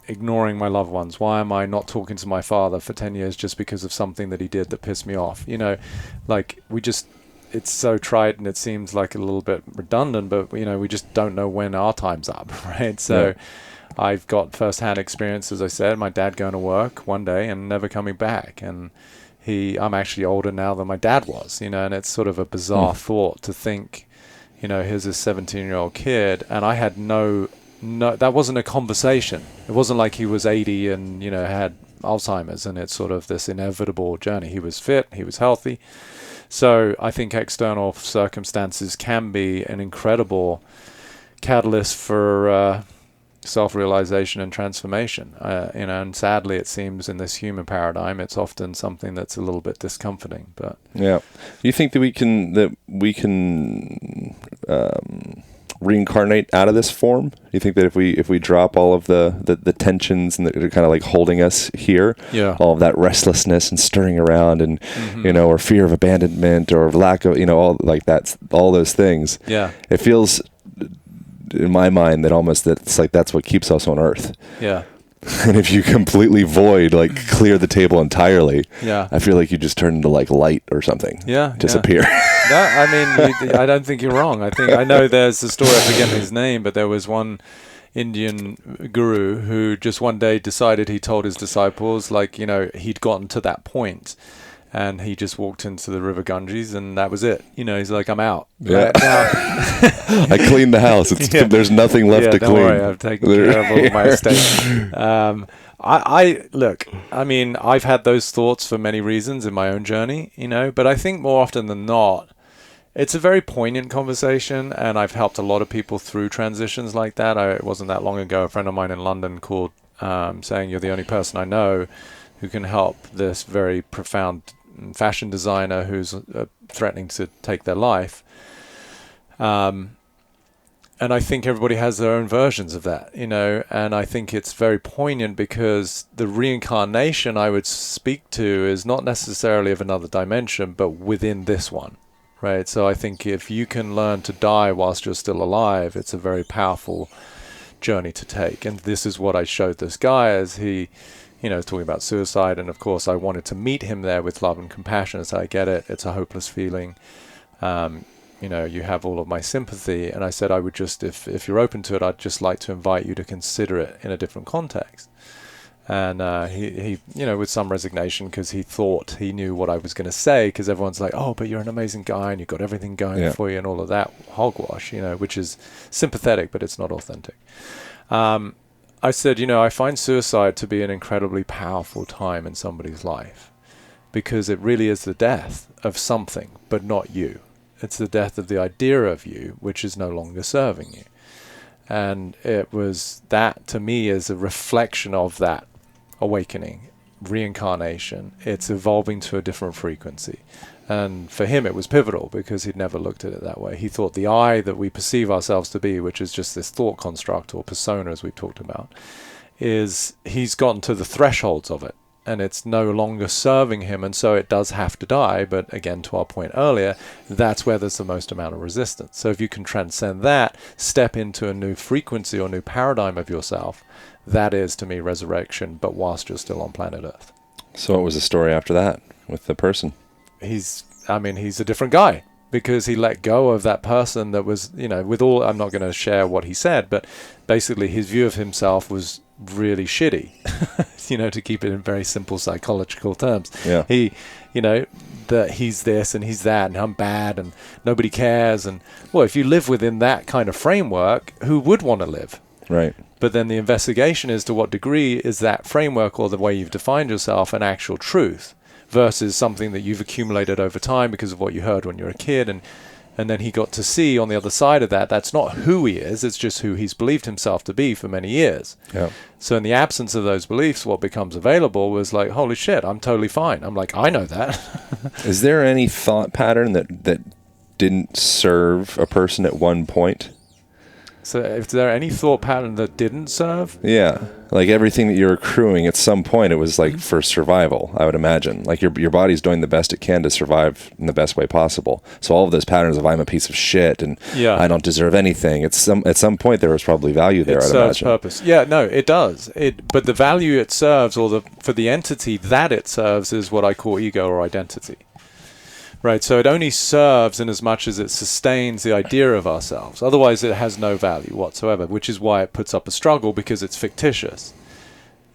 ignoring my loved ones? Why am I not talking to my father for 10 years just because of something that he did that pissed me off? You know, like, it's so trite and it seems like a little bit redundant, but, you know, we just don't know when our time's up, right? So I've got first-hand experience, as I said, my dad going to work one day and never coming back. And I'm actually older now than my dad was, you know, and it's sort of a bizarre thought to think, you know, here's this 17-year-old kid, and I had no, that wasn't a conversation. It wasn't like he was 80 and, you know, had Alzheimer's, and it's sort of this inevitable journey. He was fit, he was healthy. So I think external circumstances can be an incredible catalyst for self-realization and transformation. You know, and sadly, it seems in this human paradigm, it's often something that's a little bit discomforting. But do you think that we can reincarnate out of this form? Do you think that if we drop all of the tensions and that are kind of like holding us here, all of that restlessness and stirring around and you know, or fear of abandonment or lack of, you know, all like all those things, it feels in my mind that almost that's what keeps us on earth. And if you completely void, like clear the table entirely, I feel like you just turn into like light or something. Disappear. I mean, I don't think you're wrong. I know there's a story, I forget his name, but there was one Indian guru who just one day decided, he told his disciples, like, you know, he'd gotten to that point and he just walked into the river Ganges and that was it. You know, he's like, I'm out. Right now. I cleaned the house. There's nothing left to clean. Don't worry, I've taken care of all my estate. Look, I mean, I've had those thoughts for many reasons in my own journey, you know, but I think more often than not, it's a very poignant conversation, and I've helped a lot of people through transitions like that. It wasn't that long ago, a friend of mine in London called saying, you're the only person I know who can help this very profound fashion designer who's threatening to take their life. And I think everybody has their own versions of that, you know, and I think it's very poignant because the reincarnation I would speak to is not necessarily of another dimension, but within this one, right? So I think if you can learn to die whilst you're still alive, it's a very powerful journey to take. And this is what I showed this guy as he, talking about suicide. And of course, I wanted to meet him there with love and compassion. So I get it. It's a hopeless feeling. You have all of my sympathy. And I said, I would just, if you're open to it, I'd just like to invite you to consider it in a different context. And he with some resignation, because he thought he knew what I was going to say, because everyone's like, oh, but you're an amazing guy and you've got everything going for you and all of that hogwash, which is sympathetic, but it's not authentic. I said, I find suicide to be an incredibly powerful time in somebody's life, because it really is the death of something, but not you. It's the death of the idea of you, which is no longer serving you. And it was that, to me, is a reflection of that awakening, reincarnation. It's evolving to a different frequency. And for him, it was pivotal, because he'd never looked at it that way. He thought the I that we perceive ourselves to be, which is just this thought construct or persona, as we've talked about, he's gotten to the thresholds of it. And it's no longer serving him, and so it does have to die. But again, to our point earlier, that's where there's the most amount of resistance. So if you can transcend that, step into a new frequency or new paradigm of yourself, that is, to me, resurrection, but whilst you're still on planet Earth. So what was the story after that with the person? He's a different guy, because he let go of that person that was, with all, I'm not going to share what he said, but basically his view of himself was really shitty, to keep it in very simple psychological terms. Yeah. That he's this and he's that and I'm bad and nobody cares. And well, if you live within that kind of framework, who would want to live? Right. But then the investigation is, to what degree is that framework, or the way you've defined yourself, an actual truth versus something that you've accumulated over time because of what you heard when you were a kid. And then he got to see on the other side of that, that's not who he is, it's just who he's believed himself to be for many years. Yeah. So in the absence of those beliefs, what becomes available was like, holy shit, I'm totally fine. I'm like, I know that. Is there any thought pattern that didn't serve a person at one point? So is there any thought pattern that didn't serve? Yeah. Like everything that you're accruing, at some point it was like for survival, I would imagine. Like your body's doing the best it can to survive in the best way possible. So all of those patterns of I'm a piece of shit and I don't deserve anything, at some point there was probably value there, I'd imagine. It serves purpose. Yeah, no, it does. But the value it serves, or for the entity that it serves, is what I call ego or identity. Right, so it only serves in as much as it sustains the idea of ourselves. Otherwise, it has no value whatsoever, which is why it puts up a struggle, because it's fictitious.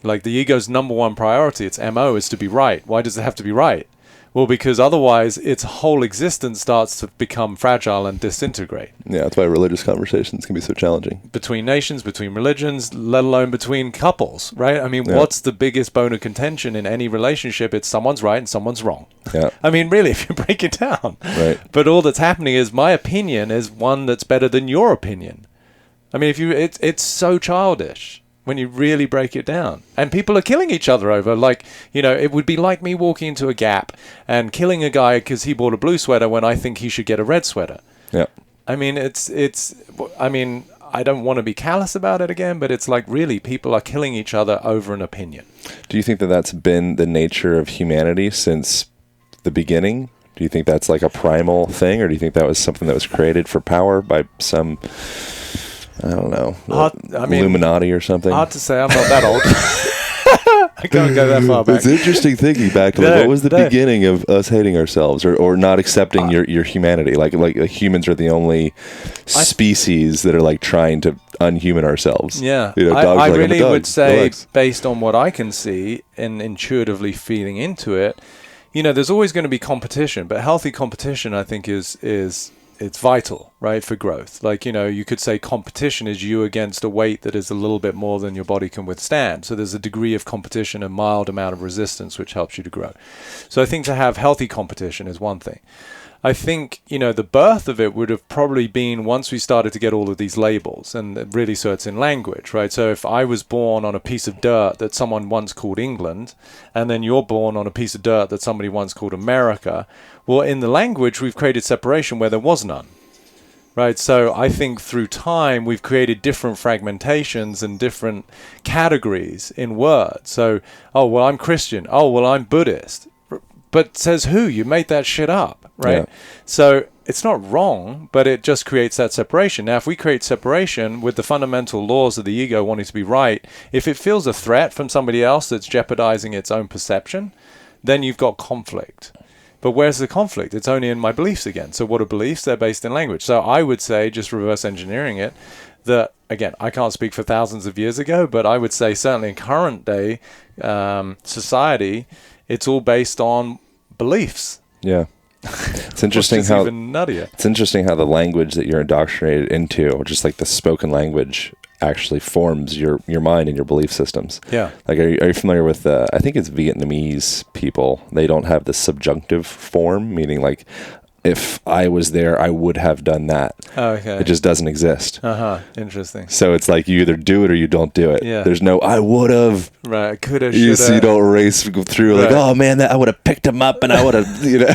Like the ego's number one priority, its MO, is to be right. Why does it have to be right? Well, because otherwise its whole existence starts to become fragile and disintegrate. Yeah, that's why religious conversations can be so challenging. Between nations, between religions, let alone between couples, right? I mean, what's the biggest bone of contention in any relationship? It's someone's right and someone's wrong. Yeah. I mean, really, if you break it down. Right. But all that's happening is my opinion is one that's better than your opinion. I mean, it's so childish when you really break it down. And people are killing each other over, it would be like me walking into a Gap and killing a guy because he bought a blue sweater when I think he should get a red sweater. Yeah. I mean, I don't want to be callous about it again, but it's like, really, people are killing each other over an opinion. Do you think that that's been the nature of humanity since the beginning? Do you think that's like a primal thing, or do you think that was something that was created for power by some, I don't know, Illuminati or something? Hard to say. I'm not that old. I can't go that far back. It's interesting thinking back to what was the beginning of us hating ourselves or not accepting your humanity. Like humans are the only species that are like trying to unhuman ourselves. Yeah. Dogs I really would say, relax. Based on what I can see and intuitively feeling into it, there's always going to be competition, but healthy competition, I think, is it's vital, right, for growth. Like, you could say competition is you against a weight that is a little bit more than your body can withstand. So there's a degree of competition, a mild amount of resistance, which helps you to grow. So I think to have healthy competition is one thing. I think, the birth of it would have probably been once we started to get all of these labels, and really, so it's in language, right? So if I was born on a piece of dirt that someone once called England, and then you're born on a piece of dirt that somebody once called America, well, in the language, we've created separation where there was none, right? So I think through time, we've created different fragmentations and different categories in words. So, oh, well, I'm Christian. Oh, well, I'm Buddhist. But says who? You made that shit up, right? Yeah. So it's not wrong, but it just creates that separation. Now, if we create separation with the fundamental laws of the ego wanting to be right, if it feels a threat from somebody else that's jeopardizing its own perception, then you've got conflict. But where's the conflict? It's only in my beliefs again. So what are beliefs? They're based in language. So I would say, just reverse engineering it, that, again, I can't speak for thousands of years ago, but I would say certainly in current day society, it's all based on beliefs. Yeah. It's interesting how even nuttier. It's interesting how the language that you're indoctrinated into, or just like the spoken language, actually forms your mind and your belief systems. Yeah. Like, are you familiar with, I think it's Vietnamese people. They don't have the subjunctive form, meaning like, if I was there, I would have done that. Oh, okay. It just doesn't exist. Interesting. So it's like you either do it or you don't do it. Yeah. There's no, I would have. Right. Could have, You should see, you have. don't race through like, oh man, I would have picked him up and I would have, you know.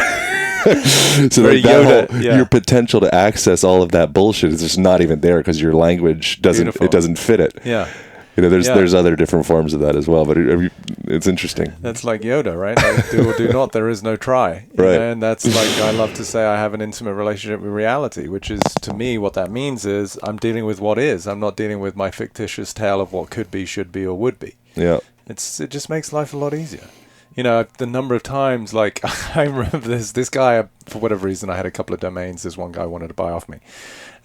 So like that whole, your potential to access all of that bullshit is just not even there because your language doesn't fit it. Yeah. You know, there's other different forms of that as well, but it's interesting. That's like Yoda, right? Like, do or do not, there is no try. Right. And that's like, I love to say I have an intimate relationship with reality, which is, to me, what that means is I'm dealing with what is. I'm not dealing with my fictitious tale of what could be, should be, or would be. Yeah. It just makes life a lot easier. You know, the number of times, like, I remember this guy, for whatever reason, I had a couple of domains. This one guy wanted to buy off me.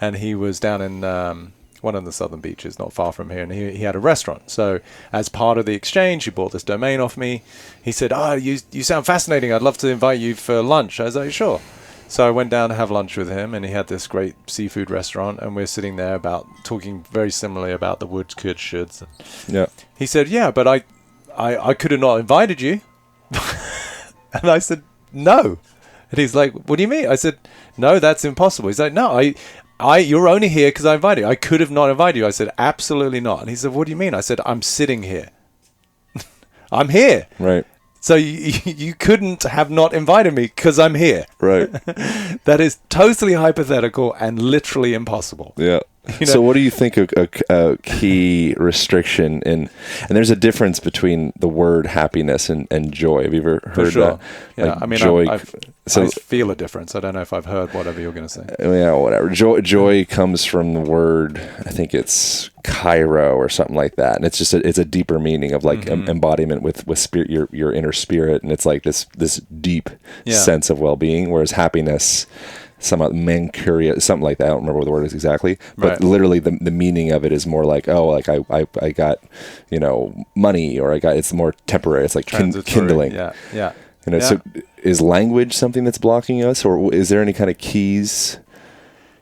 And he was down in one of the southern beaches, not far from here, and he had a restaurant. So as part of the exchange, he bought this domain off me. He said, you sound fascinating. I'd love to invite you for lunch. I was like, sure. So I went down to have lunch with him, and he had this great seafood restaurant, and we're sitting there talking very similarly about the woulds, could, shoulds. Yeah. He said, yeah, but I could have not invited you. And I said, no. And he's like, what do you mean? I said, no, that's impossible. He's like, no, you're only here because I invited you. I could have not invited you. I said, absolutely not. And he said, what do you mean? I said, I'm sitting here. I'm here. Right. So you couldn't have not invited me because I'm here. Right. That is totally hypothetical and literally impossible. Yeah. You know? So what do you think a key restriction and there's a difference between the word happiness and joy. Have you ever heard that? Yeah, like I mean, joy. I feel a difference. I don't know if I've heard whatever you're going to say. Yeah, whatever. Joy comes from the word, I think it's Cairo or something like that. And it's just it's a deeper meaning of like embodiment with spirit, your inner spirit. And it's like this deep sense of well-being, whereas happiness, something like that. I don't remember what the word is exactly, but literally the meaning of it is more like, oh, like I got, money, or it's more temporary. It's like kindling. Yeah. So is language something that's blocking us, or is there any kind of keys?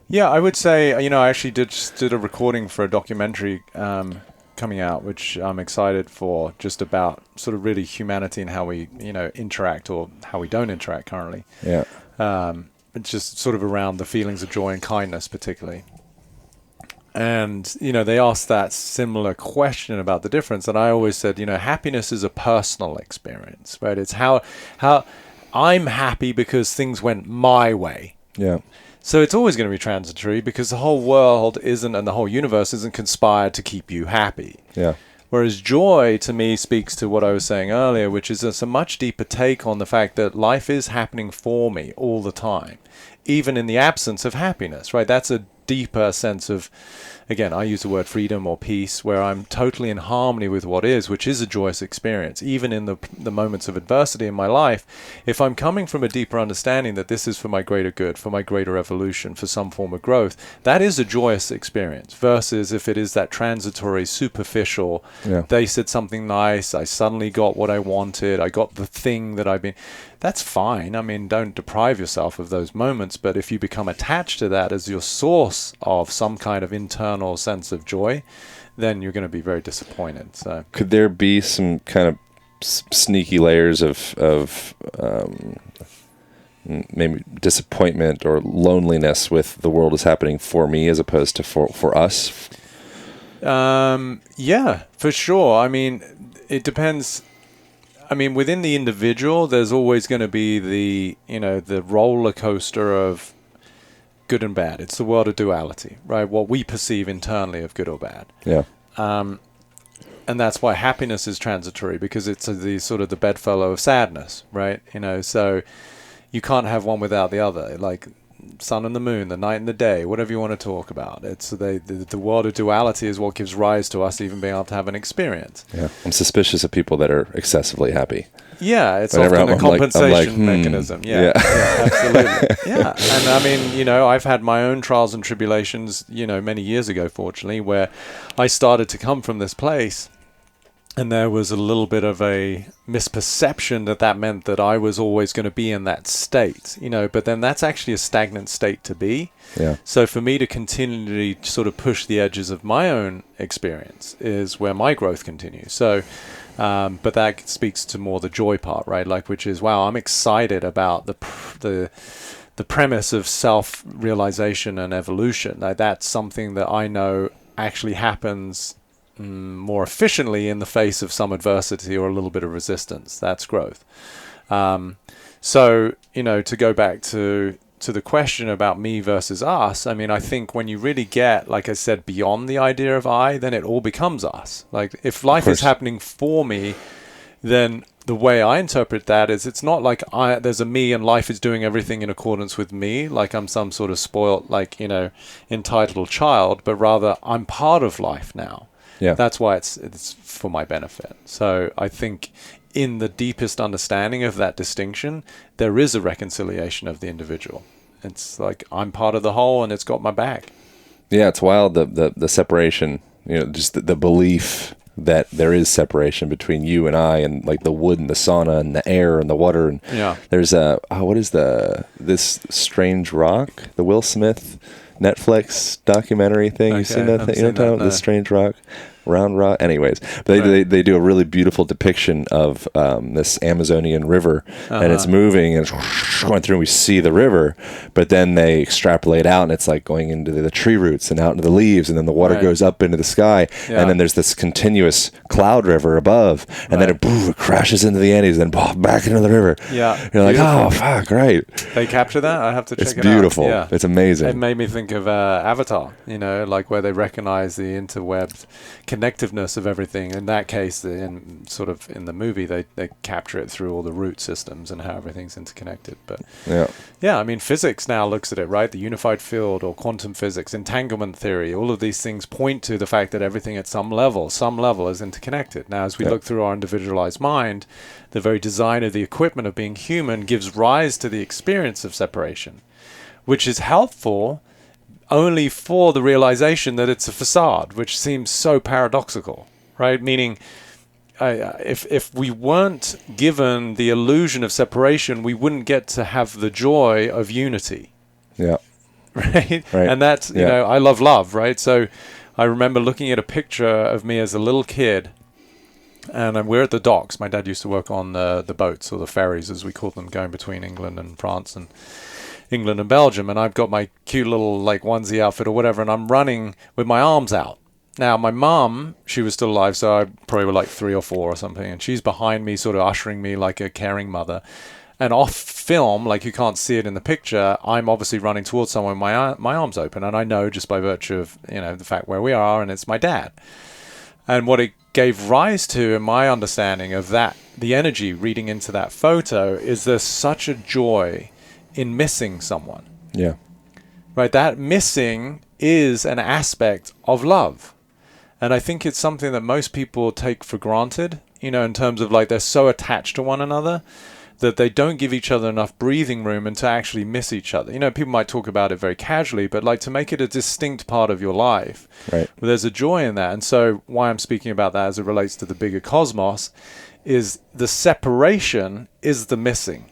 Yeah, I would say, I actually did a recording for a documentary coming out, which I'm excited for, just about sort of really humanity and how we, interact or how we don't interact currently. Yeah. It's just sort of around the feelings of joy and kindness, particularly. And, they asked that similar question about the difference. And I always said, happiness is a personal experience, right? It's how I'm happy because things went my way. Yeah. So it's always going to be transitory because the whole world isn't, and the whole universe isn't conspired to keep you happy. Yeah. Whereas joy, to me, speaks to what I was saying earlier, which is a much deeper take on the fact that life is happening for me all the time, even in the absence of happiness, right? That's a deeper sense of, again, I use the word freedom or peace, where I'm totally in harmony with what is, which is a joyous experience. Even in the moments of adversity in my life, if I'm coming from a deeper understanding that this is for my greater good, for my greater evolution, for some form of growth, that is a joyous experience, versus if it is that transitory, superficial, they said something nice, I suddenly got what I wanted, I got the thing that I've been... That's fine. I mean, don't deprive yourself of those moments, but if you become attached to that as your source of some kind of internal sense of joy, then you're going to be very disappointed. So, could there be some kind of sneaky layers of maybe disappointment or loneliness with the world is happening for me as opposed to for us? Yeah, for sure. I mean, it depends. I mean, within the individual, there's always going to be the roller coaster of good and bad. It's the world of duality, right? What we perceive internally of good or bad. Yeah. And that's why happiness is transitory, because it's the sort of the bedfellow of sadness, right? So you can't have one without the other. Like, sun and the moon, the night and the day, whatever you want to talk about. It's the world of duality is what gives rise to us even being able to have an experience. Yeah, I'm suspicious of people that are excessively happy. Yeah, it's Whenever often a compensation I'm like, mechanism. Yeah, absolutely. Yeah, and I mean, I've had my own trials and tribulations, many years ago, fortunately, where I started to come from this place, and there was a little bit of a misperception that meant that I was always going to be in that state, but then that's actually a stagnant state to be. Yeah. So for me to continually sort of push the edges of my own experience is where my growth continues. So, but that speaks to more the joy part, right? Like, which is, wow, I'm excited about the premise of self-realization and evolution. Like, that's something that I know actually happens more efficiently in the face of some adversity or a little bit of resistance. That's growth. So, to go back to the question about me versus us, I mean, I think when you really get, like I said, beyond the idea of I, then it all becomes us. Like, if life is happening for me, then the way I interpret that is it's not like there's a me and life is doing everything in accordance with me, like I'm some sort of spoiled, entitled child, but rather I'm part of life now. Yeah. That's why it's for my benefit. So I think in the deepest understanding of that distinction, there is a reconciliation of the individual. It's like I'm part of the whole and it's got my back. Yeah, it's wild, the separation, just the belief that there is separation between you and I, and like the wood and the sauna and the air and the water. And there's this Strange Rock, the Will Smith Netflix documentary thing. Okay, you seen that thing? You know what I'm talking about? The Strange Rock, Round Rock. Anyways, but they do a really beautiful depiction of this Amazonian river, and it's moving and it's going through. And we see the river, but then they extrapolate out, and it's like going into the tree roots and out into the leaves, and then the water goes up into the sky, and then there's this continuous cloud river above, and then it crashes into the Andes, and then back into the river. Yeah, you're like, oh fuck, right? They capture that. I have to check it out. It's beautiful. Yeah. It's amazing. It made me think of Avatar. Like where they recognize the interwebbed connectiveness of everything. In that case, in the movie, they capture it through all the root systems and how everything's interconnected. But I mean, physics now looks at it, right? The unified field or quantum physics, entanglement theory, all of these things point to the fact that everything at some level is interconnected. Now, as we look through our individualized mind, the very design of the equipment of being human gives rise to the experience of separation, which is helpful only for the realization that it's a facade, which seems so paradoxical, right? Meaning, if we weren't given the illusion of separation, we wouldn't get to have the joy of unity. Yeah. Right? And that's, I love love, right? So I remember looking at a picture of me as a little kid, and we're at the docks. My dad used to work on the boats, or the ferries, as we call them, going between England and France and England and Belgium, and I've got my cute little onesie outfit or whatever, and I'm running with my arms out. Now, my mum, she was still alive, so I probably were 3 or 4 or something, and she's behind me, sort of ushering me like a caring mother. And off film, you can't see it in the picture, I'm obviously running towards someone with my arms open, and I know just by virtue of the fact where we are, and it's my dad. And what it gave rise to, in my understanding of that, the energy reading into that photo, is there's such a joy in missing someone. Yeah. Right? That missing is an aspect of love. And I think it's something that most people take for granted, in terms of they're so attached to one another that they don't give each other enough breathing room and to actually miss each other. People might talk about it very casually, but to make it a distinct part of your life. Right. Well, there's a joy in that. And so why I'm speaking about that as it relates to the bigger cosmos is the separation is the missing.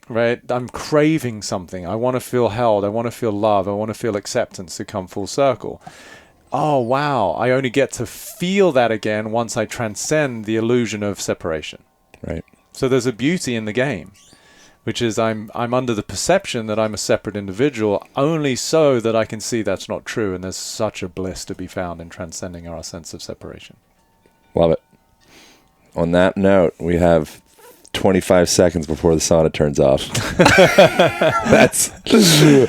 Right? I'm craving something. I want to feel held. I want to feel love. I want to feel acceptance to come full circle. Oh, wow. I only get to feel that again once I transcend the illusion of separation. Right. So there's a beauty in the game, which is I'm under the perception that I'm a separate individual only so that I can see that's not true. And there's such a bliss to be found in transcending our sense of separation. Love it. On that note, we have 25 seconds before the sauna turns off. That's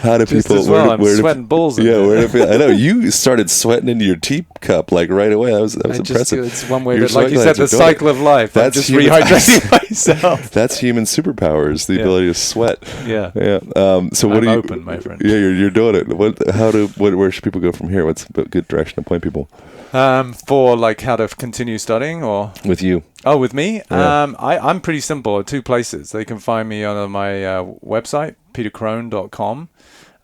how do just people? As well, I'm sweating balls. Yeah, I know you started sweating into your teacup right away. That was impressive. It's one way that, like you said, the cycle of life. That's just rehydrating That's human superpowers, the ability to sweat. Yeah. Yeah. So what I'm are you open, my friend. Yeah, you're doing it. Where should people go from here? What's a good direction to point people? For like how to continue studying or With you. Oh, with me? Yeah. I'm pretty simple. 2 places. They can find me on my website, petercrone.com,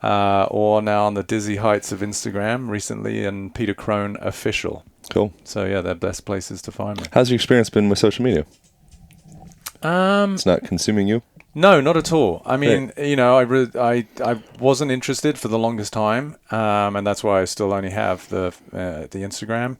or now on the dizzy heights of Instagram recently, and Peter Crone Official. Cool. So yeah, they're best places to find me. How's your experience been with social media? It's not consuming you? No, not at all. I mean, I wasn't interested for the longest time, and that's why I still only have the Instagram.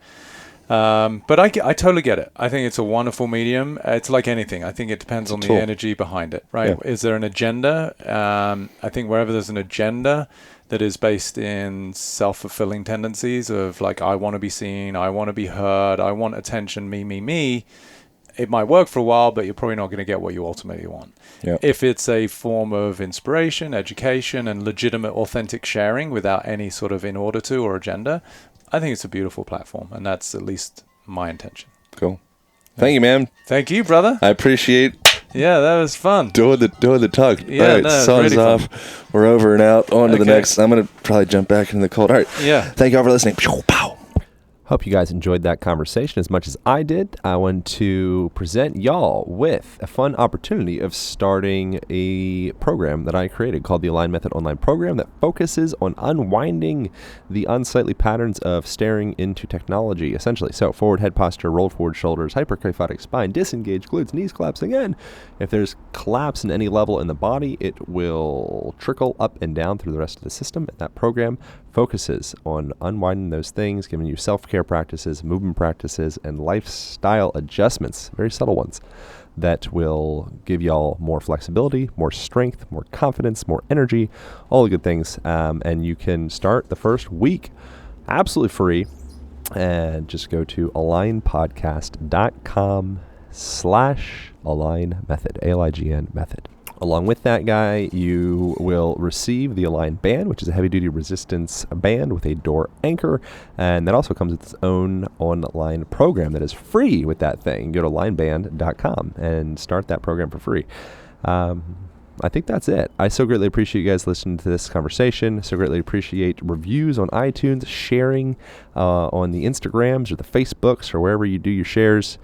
But I totally get it. I think it's a wonderful medium. It's like anything. I think it depends on the energy behind it, right? Yeah. Is there an agenda? I think wherever there's an agenda that is based in self-fulfilling tendencies of like, I want to be seen, I want to be heard, I want attention, me, it might work for a while, but you're probably not going to get what you ultimately want. Yeah. If it's a form of inspiration, education, and legitimate, authentic sharing without any sort of in order to or agenda, I think it's a beautiful platform, and that's at least my intention. Cool. Thank you, man. Thank you, brother. I appreciate Yeah, that was fun. doing the talk. Yeah, all right, no, it's sun's really off. fun. We're over and out. On to the Okay. next. I'm going to probably jump back into the cold. All right. Yeah. Thank you all for listening. Pew, pow. Hope you guys enjoyed that conversation as much as I did. I want to present y'all with a fun opportunity of starting a program that I created called the Align Method Online Program that focuses on unwinding the unsightly patterns of staring into technology, essentially. So forward head posture, rolled forward shoulders, hyperkyphotic spine, disengaged glutes, knees collapsing in. If there's collapse in any level in the body, it will trickle up and down through the rest of the system. And that program focuses on unwinding those things, giving you self-care practices, movement practices, and lifestyle adjustments, very subtle ones, that will give y'all more flexibility, more strength, more confidence, more energy, all the good things. And you can start the first week absolutely free, and just go to alignpodcast.com/align method, ALIGN method. Along with that guy, you will receive the Align band, which is a heavy-duty resistance band with a door anchor, and that also comes with its own online program that is free with that thing. Go to alignband.com and start that program for free. I think that's it. I so greatly appreciate you guys listening to this conversation. So greatly appreciate reviews on iTunes, sharing on the Instagrams or the Facebooks or wherever you do your shares.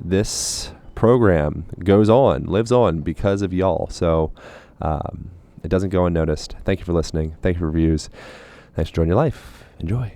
This program lives on because of y'all. So it doesn't go unnoticed. Thank you for listening. Thank you for reviews. Thanks for joining your life. Enjoy.